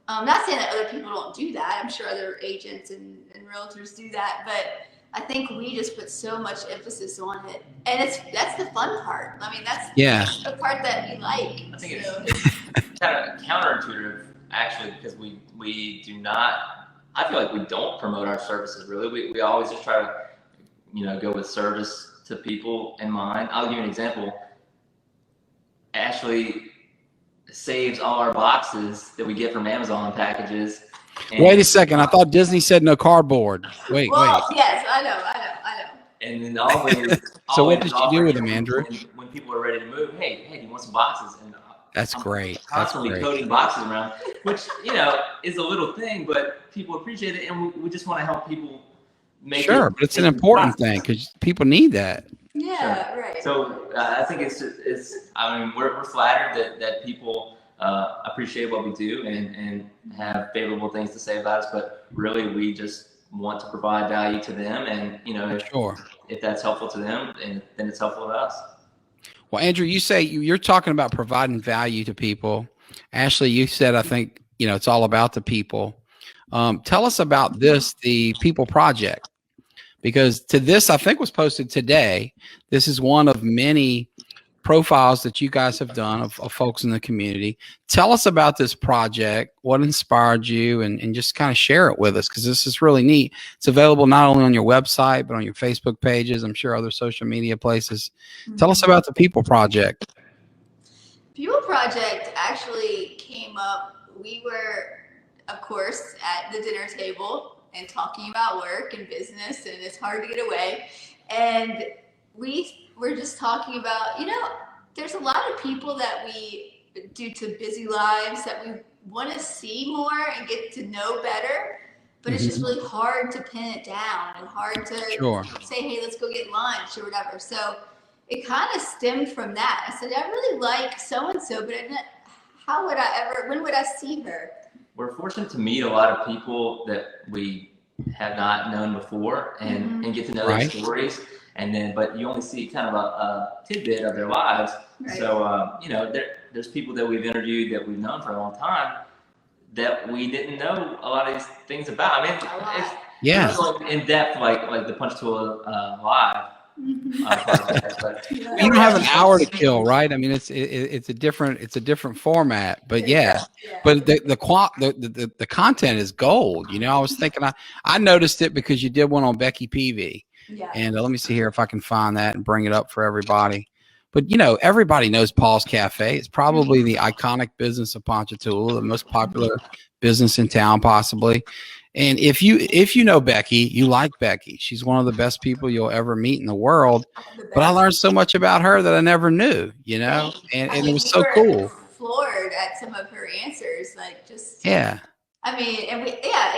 I'm not saying that other people don't do that. I'm sure other agents and realtors do that, but I think we just put so much emphasis on it, and that's the fun part. I mean, that's the part that we like. I think it's kind of counterintuitive, actually, because we do not. I feel like we don't promote our services really. We always just try to, go with service to people in mind. I'll give you an example. Ashley saves all our boxes that we get from Amazon packages. Wait a second. I thought Disney said no cardboard. Wait. Yes, I know. And then always. So what did you do with them, Andrew? When people are ready to move, hey, do you want some boxes? And that's great. Constantly coding boxes around, which is a little thing, but people appreciate it, and we just want to help people make it. But it's an important thing because people need that. Yeah, right. So I think it's. I mean, we're flattered that people appreciate what we do and have favorable things to say about us, but really we just want to provide value to them, and if that's helpful to them, then it's helpful to us. Well, Andrew, you say you're talking about providing value to people. Ashley, you said, I think, it's all about the people. Tell us about the People Project, because to this, I think was posted today. This is one of many profiles that you guys have done of folks in the community. Tell us about this project, what inspired you, and just kind of share it with us, because this is really neat. It's available not only on your website, but on your Facebook pages, I'm sure other social media places. Mm-hmm. Tell us about the People Project. People Project actually came up. We were, of course, at the dinner table and talking about work and business, and it's hard to get away. And we're just talking about, there's a lot of people that we, due to busy lives, that we want to see more and get to know better, but it's just really hard to pin it down and hard to say, hey, let's go get lunch or whatever. So it kind of stemmed from that. I said, I really like so-and-so, but when would I see her? We're fortunate to meet a lot of people that we have not known before and get to know their stories. and then but you only see kind of a tidbit of their lives. Right. So there's people that we've interviewed that we've known for a long time that we didn't know a lot of these things about. I mean, it's like in depth, like the Ponchatoula Live. But you don't have an hour to kill, right? I mean, it's a different format, but but the content is gold. I was thinking, I noticed it because you did one on Becky Peavy, and let me see here if I can find that and bring it up for everybody. But everybody knows Paul's Cafe. It's probably the iconic business of Ponchatoula, the most popular business in town, possibly. And if you know Becky, you like Becky. She's one of the best people you'll ever meet in the world. But I learned so much about her that I never knew, and it was so cool. Floored at some of her answers, I mean, and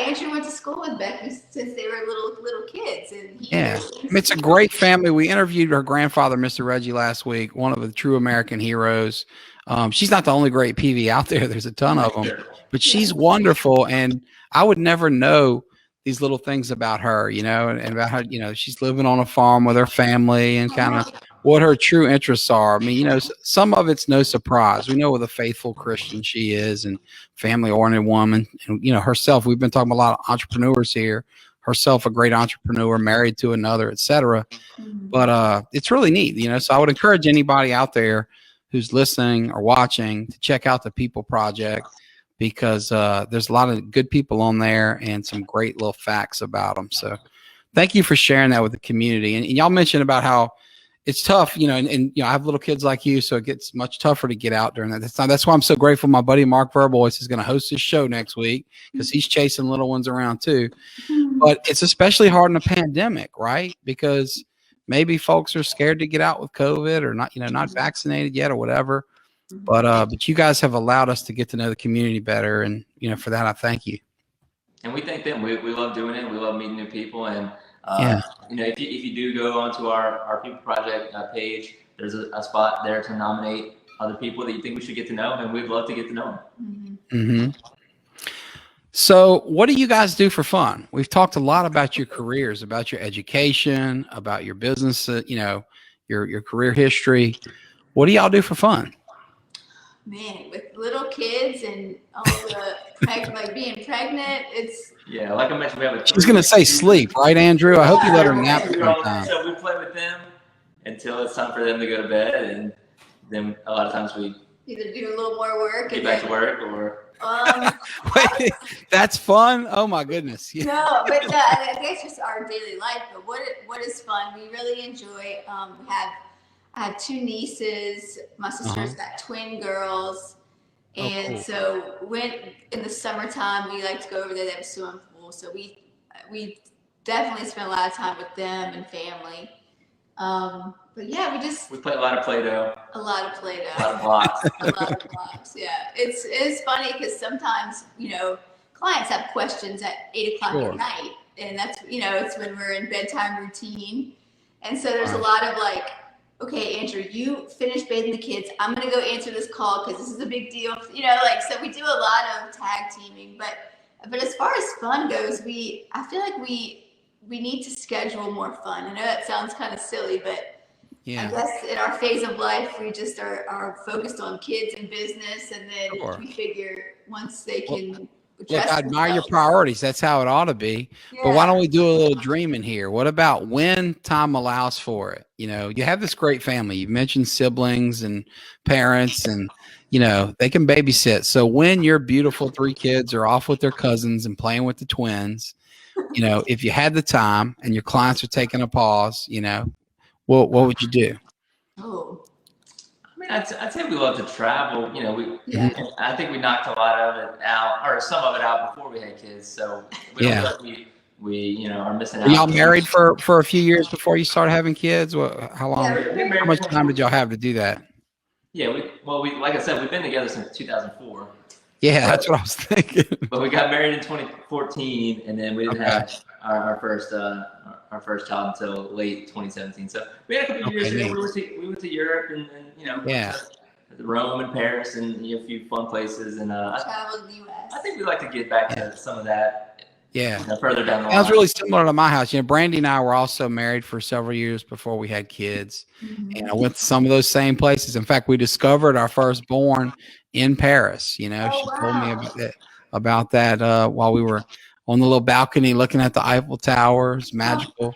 Andrew went to school with Becky since they were little kids, and it's a great family. We interviewed her grandfather, Mr. Reggie, last week, one of the true American heroes. She's not the only great PV out there. There's a ton of them, but she's wonderful, and I would never know these little things about her, and about how, she's living on a farm with her family and kind of what her true interests are. I mean, some of it's no surprise. We know what a faithful Christian she is and family-oriented woman. And, herself, we've been talking about a lot of entrepreneurs here, herself a great entrepreneur, married to another, etc. But it's really neat, so I would encourage anybody out there who's listening or watching to check out the People Project, because there's a lot of good people on there and some great little facts about them. So thank you for sharing that with the community. And y'all mentioned about how it's tough, and I have little kids like you, so it gets much tougher to get out during that. That's why I'm so grateful my buddy Mark Verbois is going to host his show next week, because he's chasing little ones around too. But it's especially hard in a pandemic, right? Because maybe folks are scared to get out with COVID or not vaccinated yet or whatever. But you guys have allowed us to get to know the community better, and for that I thank you. And we thank them. We love doing it. We love meeting new people, and if you do go onto our People Project page, there's a spot there to nominate other people that you think we should get to know, and we'd love to get to know them. So what do you guys do for fun? We've talked a lot about your careers, about your education, about your business, your career history. What do y'all do for fun? Man, with little kids and all the being pregnant, it's like I mentioned, we have she's gonna say sleep, right, Andrew? I hope you let her nap sometime. So we play with them until it's time for them to go to bed, and then a lot of times we either do a little more work, get back to work, or wait, that's fun. Oh my goodness. No, but I guess just our daily life. But what is fun? We really enjoy. I have two nieces. My sister's got twin girls. And cool. So when in the summertime, we like to go over there. They have a swimming pool. So we definitely spend a lot of time with them and family. But we play a lot of Play-Doh. A lot of Play-Doh. A lot of blocks. A lot of blocks. Yeah. It's funny because sometimes, clients have questions at 8 o'clock at night. And that's, it's when we're in bedtime routine. And so there's a lot of okay, Andrew, you finish bathing the kids. I'm going to go answer this call because this is a big deal. So we do a lot of tag teaming. But as far as fun goes, I feel like we need to schedule more fun. I know that sounds kind of silly, but I guess in our phase of life, we just are focused on kids and business. And then we figure once they can... Look, I admire your priorities. That's how it ought to be. Yeah. But why don't we do a little dreaming here? What about when time allows for it? You have this great family. You mentioned siblings and parents, and they can babysit. So when your beautiful 3 kids are off with their cousins and playing with the twins, if you had the time and your clients are taking a pause, what would you do? Oh. I'd say we love to travel. I think we knocked a lot of it out, or some of it out before we had kids. So we don't feel like we are missing out. Were y'all married for a few years before you started having kids? How long? How much time did y'all have to do that? Yeah, we like I said, we've been together since 2004. Yeah, that's what I was thinking. But we got married in 2014, and then we didn't have our first child until late 2017. So we had a couple of years. We went to Europe and Rome and Paris and a few fun places. And traveled the U.S. I think we like to get back to some of that Yeah. Further down the line. Sounds really similar to my house. Brandy and I were also married for several years before we had kids. And I went to some of those same places. In fact, we discovered our firstborn in Paris. She told me about that while we were on the little balcony looking at the Eiffel Tower. It's magical.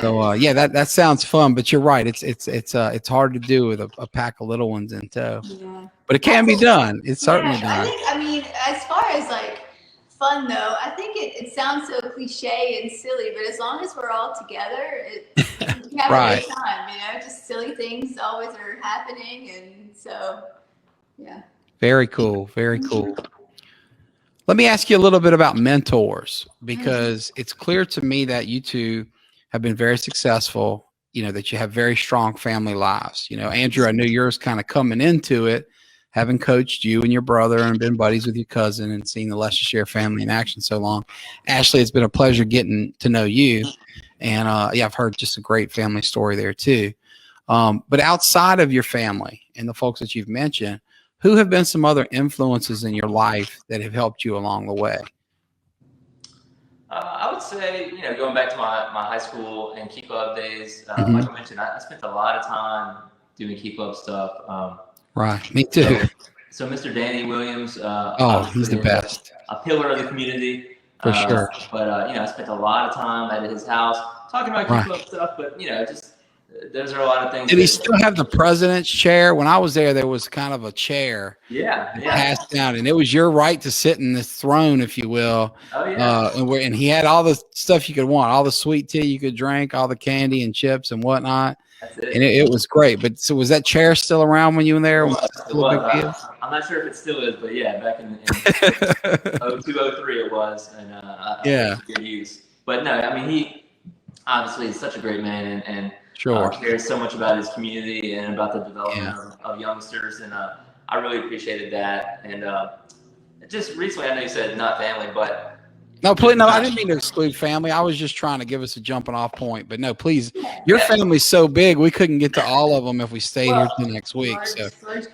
So that sounds fun, but you're right. It's hard to do with a pack of little ones in tow. Yeah. But it can be done. It's certainly done. I mean, as far as like fun though, I think it sounds so cliche and silly, but as long as we're all together, we have a good time. Just silly things always are happening, and so yeah. Very cool. Very cool. Let me ask you a little bit about mentors, because it's clear to me that you two have been very successful, that you have very strong family lives. Andrew, I knew yours kind of coming into it, having coached you and your brother and been buddies with your cousin and seeing the LeSaicherre family in action so long. Ashley, it's been a pleasure getting to know you. And I've heard just a great family story there too. But outside of your family and the folks that you've mentioned, who have been some other influences in your life that have helped you along the way? I would say, going back to my high school and Key Club days, like I mentioned, I spent a lot of time doing Key Club stuff. Right, me too. So Mr. Danny Williams, he's the best. A pillar of the community. For sure. But, I spent a lot of time at his house talking about Key Club stuff, but, those are a lot of things. Did he still have the president's chair? When I was there was kind of a chair. Passed down, and it was your right to sit in this throne, if you will. Oh, yeah. And he had all the stuff you could want, all the sweet tea you could drink, all the candy and chips and whatnot. That's it. And it was great. But so was that chair still around when you were there? I'm not sure if it still is, but yeah, back in 0203 it was, and I good use. But no, I mean, he obviously is such a great man, and cares so much about his community and about the development of youngsters, and I really appreciated that. And just recently, I know you said not family, but no, please, no, I didn't mean to exclude family. I was just trying to give us a jumping off point. But no, please, your family's so big, we couldn't get to all of them if we stayed here till next week. So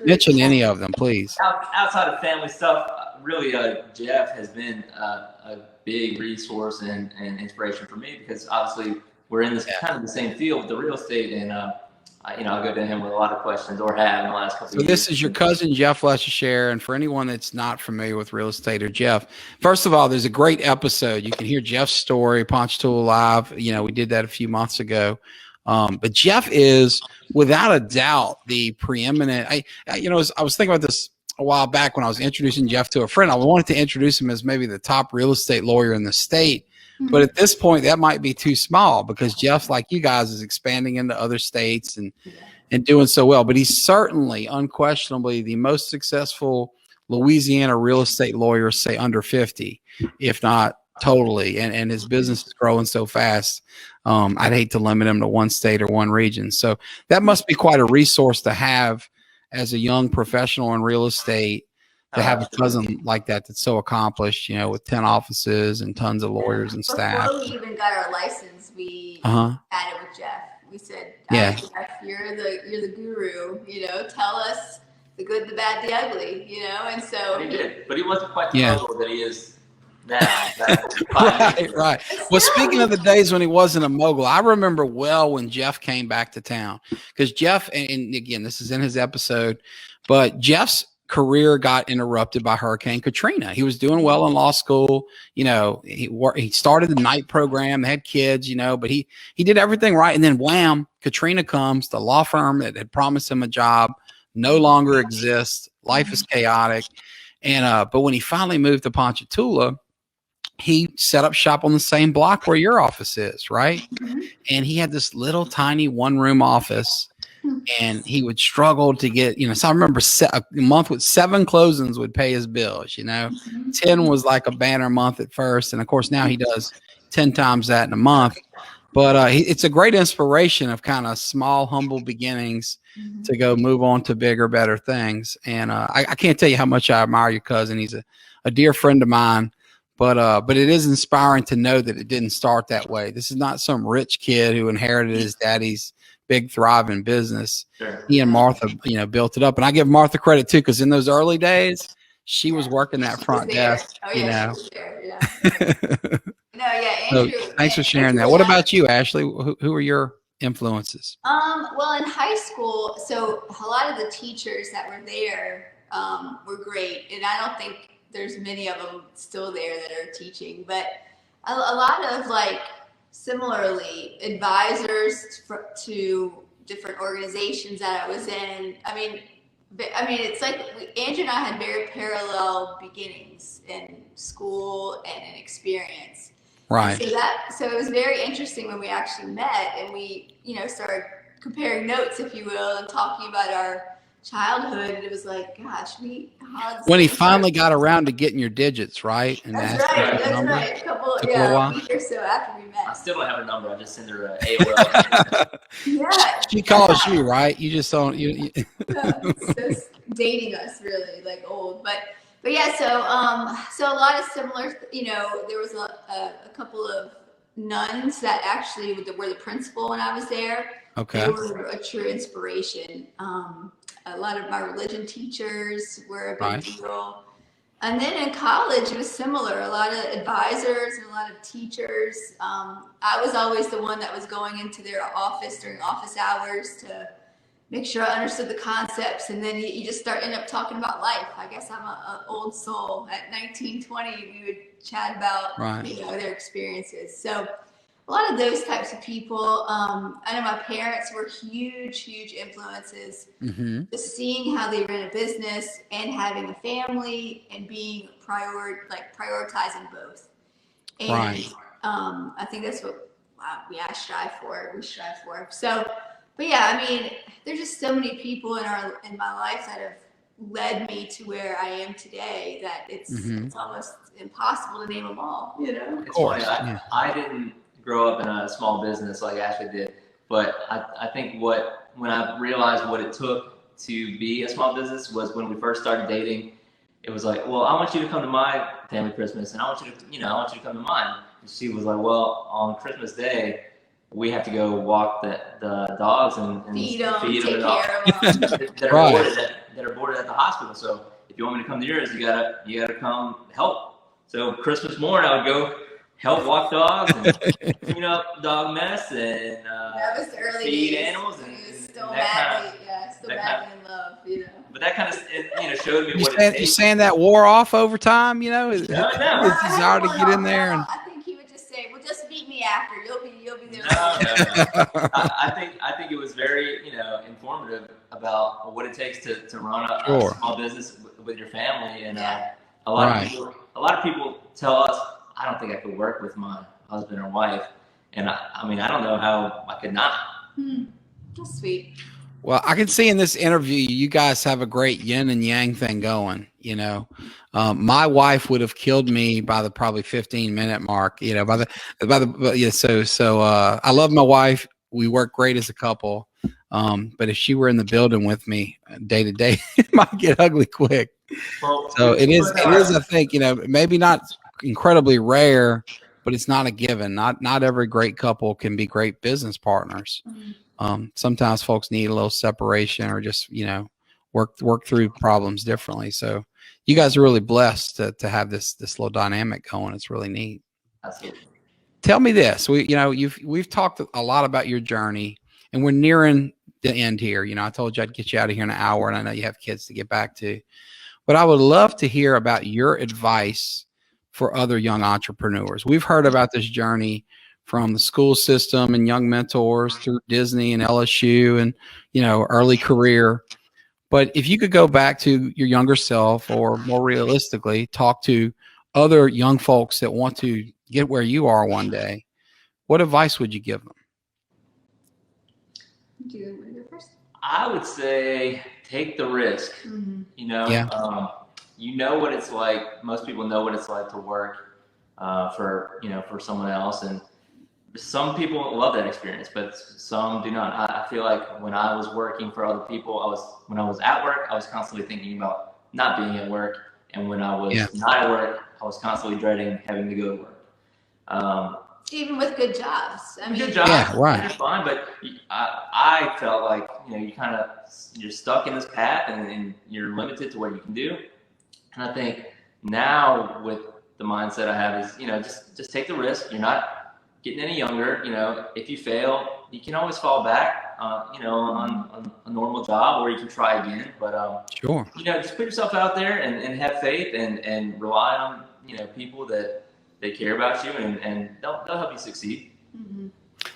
mention any of them, please. Outside of family stuff, really, Jeff has been a big resource and inspiration for me, because obviously we're in this kind of the same field with the real estate, and I'll go to him with a lot of questions, or have in the last couple of years. So this is your cousin, Jeff LeSaicherre. And for anyone that's not familiar with real estate or Jeff, first of all, there's a great episode. You can hear Jeff's story, Ponchatoula Live. We did that a few months ago. But Jeff is, without a doubt, the preeminent. I was thinking about this a while back when I was introducing Jeff to a friend. I wanted to introduce him as maybe the top real estate lawyer in the state. But at this point, that might be too small, because Jeff, like you guys, is expanding into other states and doing so well. But he's certainly, unquestionably, the most successful Louisiana real estate lawyer, say under 50, if not totally. And his business is growing so fast. I'd hate to limit him to one state or one region. So that must be quite a resource to have as a young professional in real estate, to have a cousin like that that's so accomplished, with 10 offices and tons of lawyers and staff. Before we even got our license, we had it with Jeff. We said, Jeff, you're the guru, tell us the good, the bad, the ugly, and so he did, but he wasn't quite the mogul that he is now. Right. Well, speaking of the days when he wasn't a mogul, I remember well when Jeff came back to town, because Jeff, and again, this is in his episode, but Jeff's career got interrupted by Hurricane Katrina. He was doing well in law school. He started the night program. They had kids, but he did everything right. And then wham, Katrina comes. The law firm that had promised him a job no longer exists. Life is chaotic. And but when he finally moved to Ponchatoula, he set up shop on the same block where your office is, right? And he had this little tiny one-room office. And he would struggle to get, so I remember a month with 7 closings would pay his bills, 10 was like a banner month at first. And of course, now he does 10 times that in a month. But it's a great inspiration of kind of small, humble beginnings to go move on to bigger, better things. And I can't tell you how much I admire your cousin. He's a dear friend of mine. But it is inspiring to know that it didn't start that way. This is not some rich kid who inherited his daddy's big thriving business. He and Martha, built it up. And I give Martha credit too, because in those early days, she was working that front desk, Yeah. No, yeah, So Andrew. thanks for sharing that. What about you, Ashley? Who are your influences? Well, in high school, so a lot of the teachers that were there were great, and I don't think there's many of them still there that are teaching, but a lot of like similarly advisors to different organizations that I was in. I mean, it's like Andrew and I had very parallel beginnings in school and in experience. Right. So it was very interesting when we actually met and we, started comparing notes, if you will, and talking about our childhood. And it was like, gosh, when he finally got around to getting your digits, right? And that's right. A couple a week or so after we met. I still don't have her number. I just send her AOL. Yeah. She calls you, right? You just don't. You. So dating us, really, like old, But yeah, so a lot of similar, there was a couple of nuns that actually were the principal when I was there. Okay. They were a true inspiration. A lot of my religion teachers were a big deal. And then in college, it was similar. A lot of advisors and a lot of teachers. I was always the one that was going into their office during office hours to make sure I understood the concepts, and then you just end up talking about life. I guess I'm an old soul. At 19, 20, we would chat about their experiences. So a lot of those types of people. I know my parents were huge influences. Mm-hmm. Just seeing how they ran a business and having a family and being prioritizing both. And I think that's what we strive for. So. But yeah, there's just so many people in my life that have led me to where I am today that it's almost impossible to name them all. It's funny. I didn't grow up in a small business like Ashley did, but I think when I realized what it took to be a small business was when we first started dating. It was like, well, I want you to come to my family Christmas, and I want you to come to mine. And she was like, well, on Christmas Day, we have to go walk the dogs and feed them, take care of them. that are boarded at the hospital. So if you want me to come to yours, you gotta come help. So Christmas morning, I would go help walk dogs and clean up dog mess and that was the early feed days. animals Still madly in love, But that kind of showed me what it takes. You saying that wore off over time? No. His desire to get in there and. I think he would just say, "Well, just meet me after. You'll be there." No. I think it was very informative about what it takes to run a small business with your family, and a lot of people tell us, I don't think I could work with my husband or wife, and I don't know how I could not. That's sweet. Well, I can see in this interview, you guys have a great yin and yang thing going. My wife would have killed me by the probably 15-minute mark. So I love my wife. We work great as a couple. But if she were in the building with me day to day, it might get ugly quick. Well, so it is. I think maybe not incredibly rare, but it's not a given. Not every great couple can be great business partners. Sometimes folks need a little separation or just, work through problems differently. So you guys are really blessed to have this little dynamic going. It's really neat. Absolutely. Tell me this. We've talked a lot about your journey, and we're nearing the end here. I told you I'd get you out of here in an hour, and I know you have kids to get back to. But I would love to hear about your advice for other young entrepreneurs. We've heard about this journey from the school system and young mentors through Disney and LSU and, early career. But if you could go back to your younger self, or more realistically, talk to other young folks that want to get where you are one day, what advice would you give them? Do you want to go first? I would say take the risk. Mm-hmm. What it's like. Most people know what it's like to work for someone else, and some people love that experience, but some do not. I feel like when I was working for other people, when I was at work, I was constantly thinking about not being at work, and when I was not at work, I was constantly dreading having to go to work. Even with good jobs, good jobs, you're fine. But I felt like you're stuck in this path, and you're limited to what you can do. And I think now with the mindset I have is, just take the risk. You're not getting any younger. If you fail, you can always fall back, on a normal job, or you can try again. But sure. Just put yourself out there and have faith and rely on, people that care about you, and they'll help you succeed. Mm-hmm.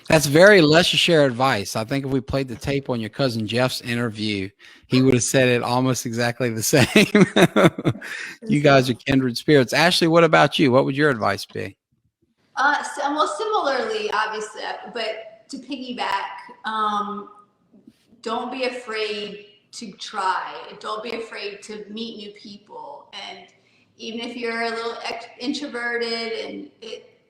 That's very LeSaicherre advice. I think if we played the tape on your cousin Jeff's interview, he would have said it almost exactly the same. You guys are kindred spirits. Ashley, what about you? What would your advice be? Similarly, obviously, but to piggyback, don't be afraid to try. Don't be afraid to meet new people. And even if you're a little introverted, and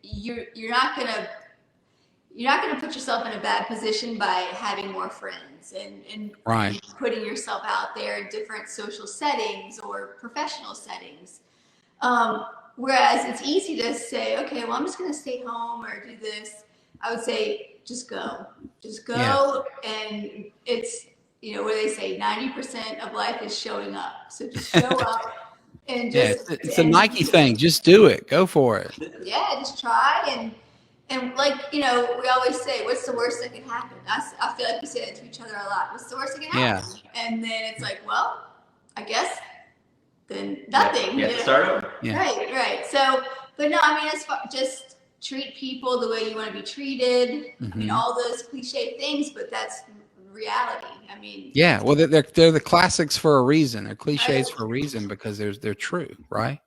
you're not gonna put yourself in a bad position by having more friends and right. putting yourself out there in different social settings or professional settings. Whereas it's easy to say, okay, well, I'm just going to stay home or do this. I would say, just go. Yeah. And it's, what do they say? 90% of life is showing up. So just show up and just. Yeah, it's a Nike thing. Just do it. Go for it. Yeah, just try. And like, we always say, what's the worst that can happen? I feel like we say that to each other a lot. What's the worst that can happen? Yeah. And then it's like, well, I guess then nothing. Yeah, start over. Yeah. Right. So, but no, I mean, just treat people the way you want to be treated. Mm-hmm. I mean, all those cliche things, but that's reality. I mean. Yeah, well, they're the classics for a reason. They're cliches for a reason because they're true, right?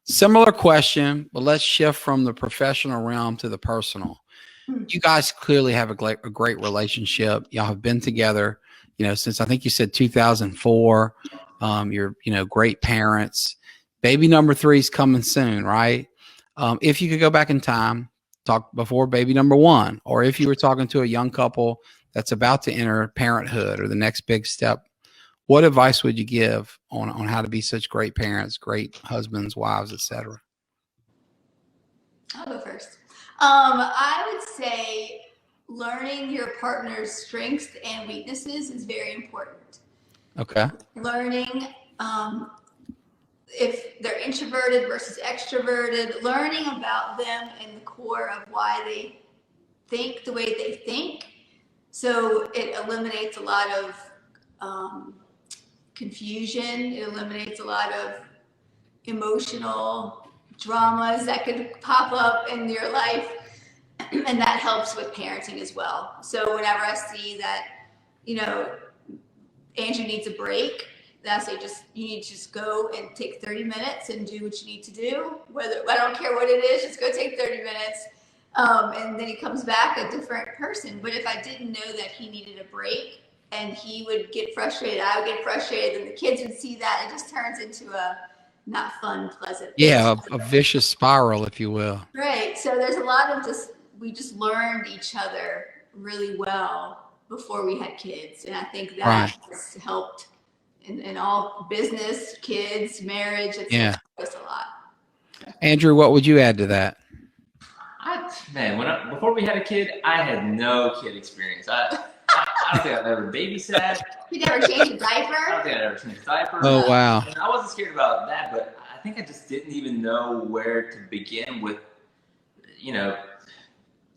Similar question, but let's shift from the professional realm to the personal. You guys clearly have a great relationship. Y'all have been together, since I think you said 2004. You're, great parents. Baby number 3 is coming soon, right? If you could go back in time, talk before baby number 1, or if you were talking to a young couple that's about to enter parenthood or the next big step, what advice would you give on how to be such great parents, great husbands, wives, etc.? I'll go first. I would say learning your partner's strengths and weaknesses is very important. Okay. Learning if they're introverted versus extroverted, learning about them and the core of why they think the way they think. So it eliminates a lot of confusion. It eliminates a lot of emotional dramas that could pop up in your life, and that helps with parenting as well. So whenever I see that, Andrew needs a break, then I say you need to just go and take 30 minutes and do what you need to do. I don't care what it is, just go take 30 minutes. And then he comes back a different person. But if I didn't know that he needed a break and he would get frustrated, I would get frustrated, and the kids would see that. It just turns into a not fun, pleasant. Yeah, a vicious spiral, if you will. Right. So there's a lot of we just learned each other really well before we had kids. And I think that has helped in all business, kids, marriage. It's helped us a lot. Andrew, what would you add to that? Before we had a kid, I had no kid experience. I don't think I've ever babysat. You never changed a diaper? I don't think I've ever changed a diaper. Oh, wow. And I wasn't scared about that, but I think I just didn't even know where to begin with,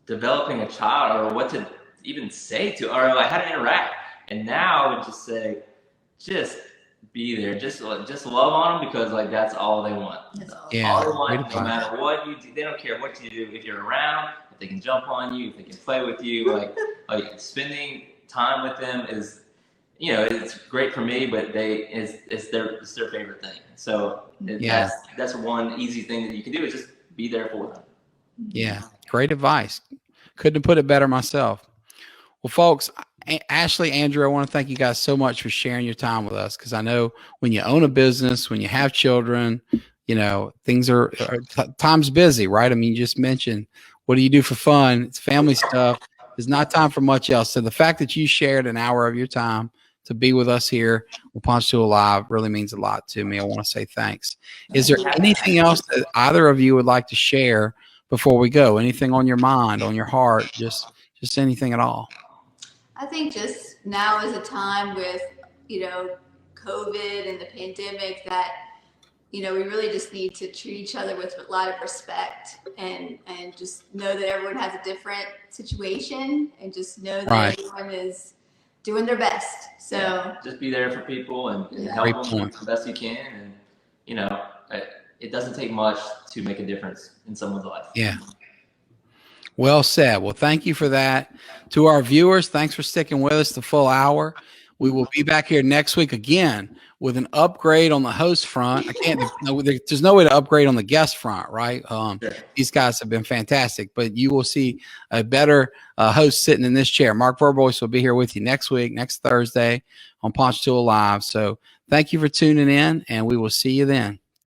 developing a child, or what to even say to, or like how to interact. And now I would just say, just be there, just love on them, because like that's all they want. Yeah, all they want, no matter what you do. They don't care what you do. If you're around, if they can jump on you, if they can play with you, like spending time with them is, it's great for me, but it's their favorite thing. So that's one easy thing that you can do, is just be there for them. Yeah, great advice. Couldn't have put it better myself. Well, folks, Ashley, Andrew, I want to thank you guys so much for sharing your time with us, because I know when you own a business, when you have children, things are time's busy, right? I mean, you just mentioned, what do you do for fun? It's family stuff. There's not time for much else. So the fact that you shared an hour of your time to be with us here with Ponchatoula Live really means a lot to me. I want to say thanks. Is there anything else that either of you would like to share before we go? Anything on your mind, on your heart, just anything at all? I think just now is a time with, COVID and the pandemic, that we really just need to treat each other with a lot of respect and just know that everyone has a different situation and just know that everyone is doing their best. So just be there for people and help them the best you can. And, it doesn't take much to make a difference in someone's life. Yeah. Well said. Well, thank you for that. To our viewers, thanks for sticking with us the full hour. We will be back here next week again with an upgrade on the host front. There's no way to upgrade on the guest front, right? Sure. These guys have been fantastic, but you will see a better host sitting in this chair. Mark Verbois will be here with you next week, next Thursday on Ponchatoula Live. So thank you for tuning in, and we will see you then.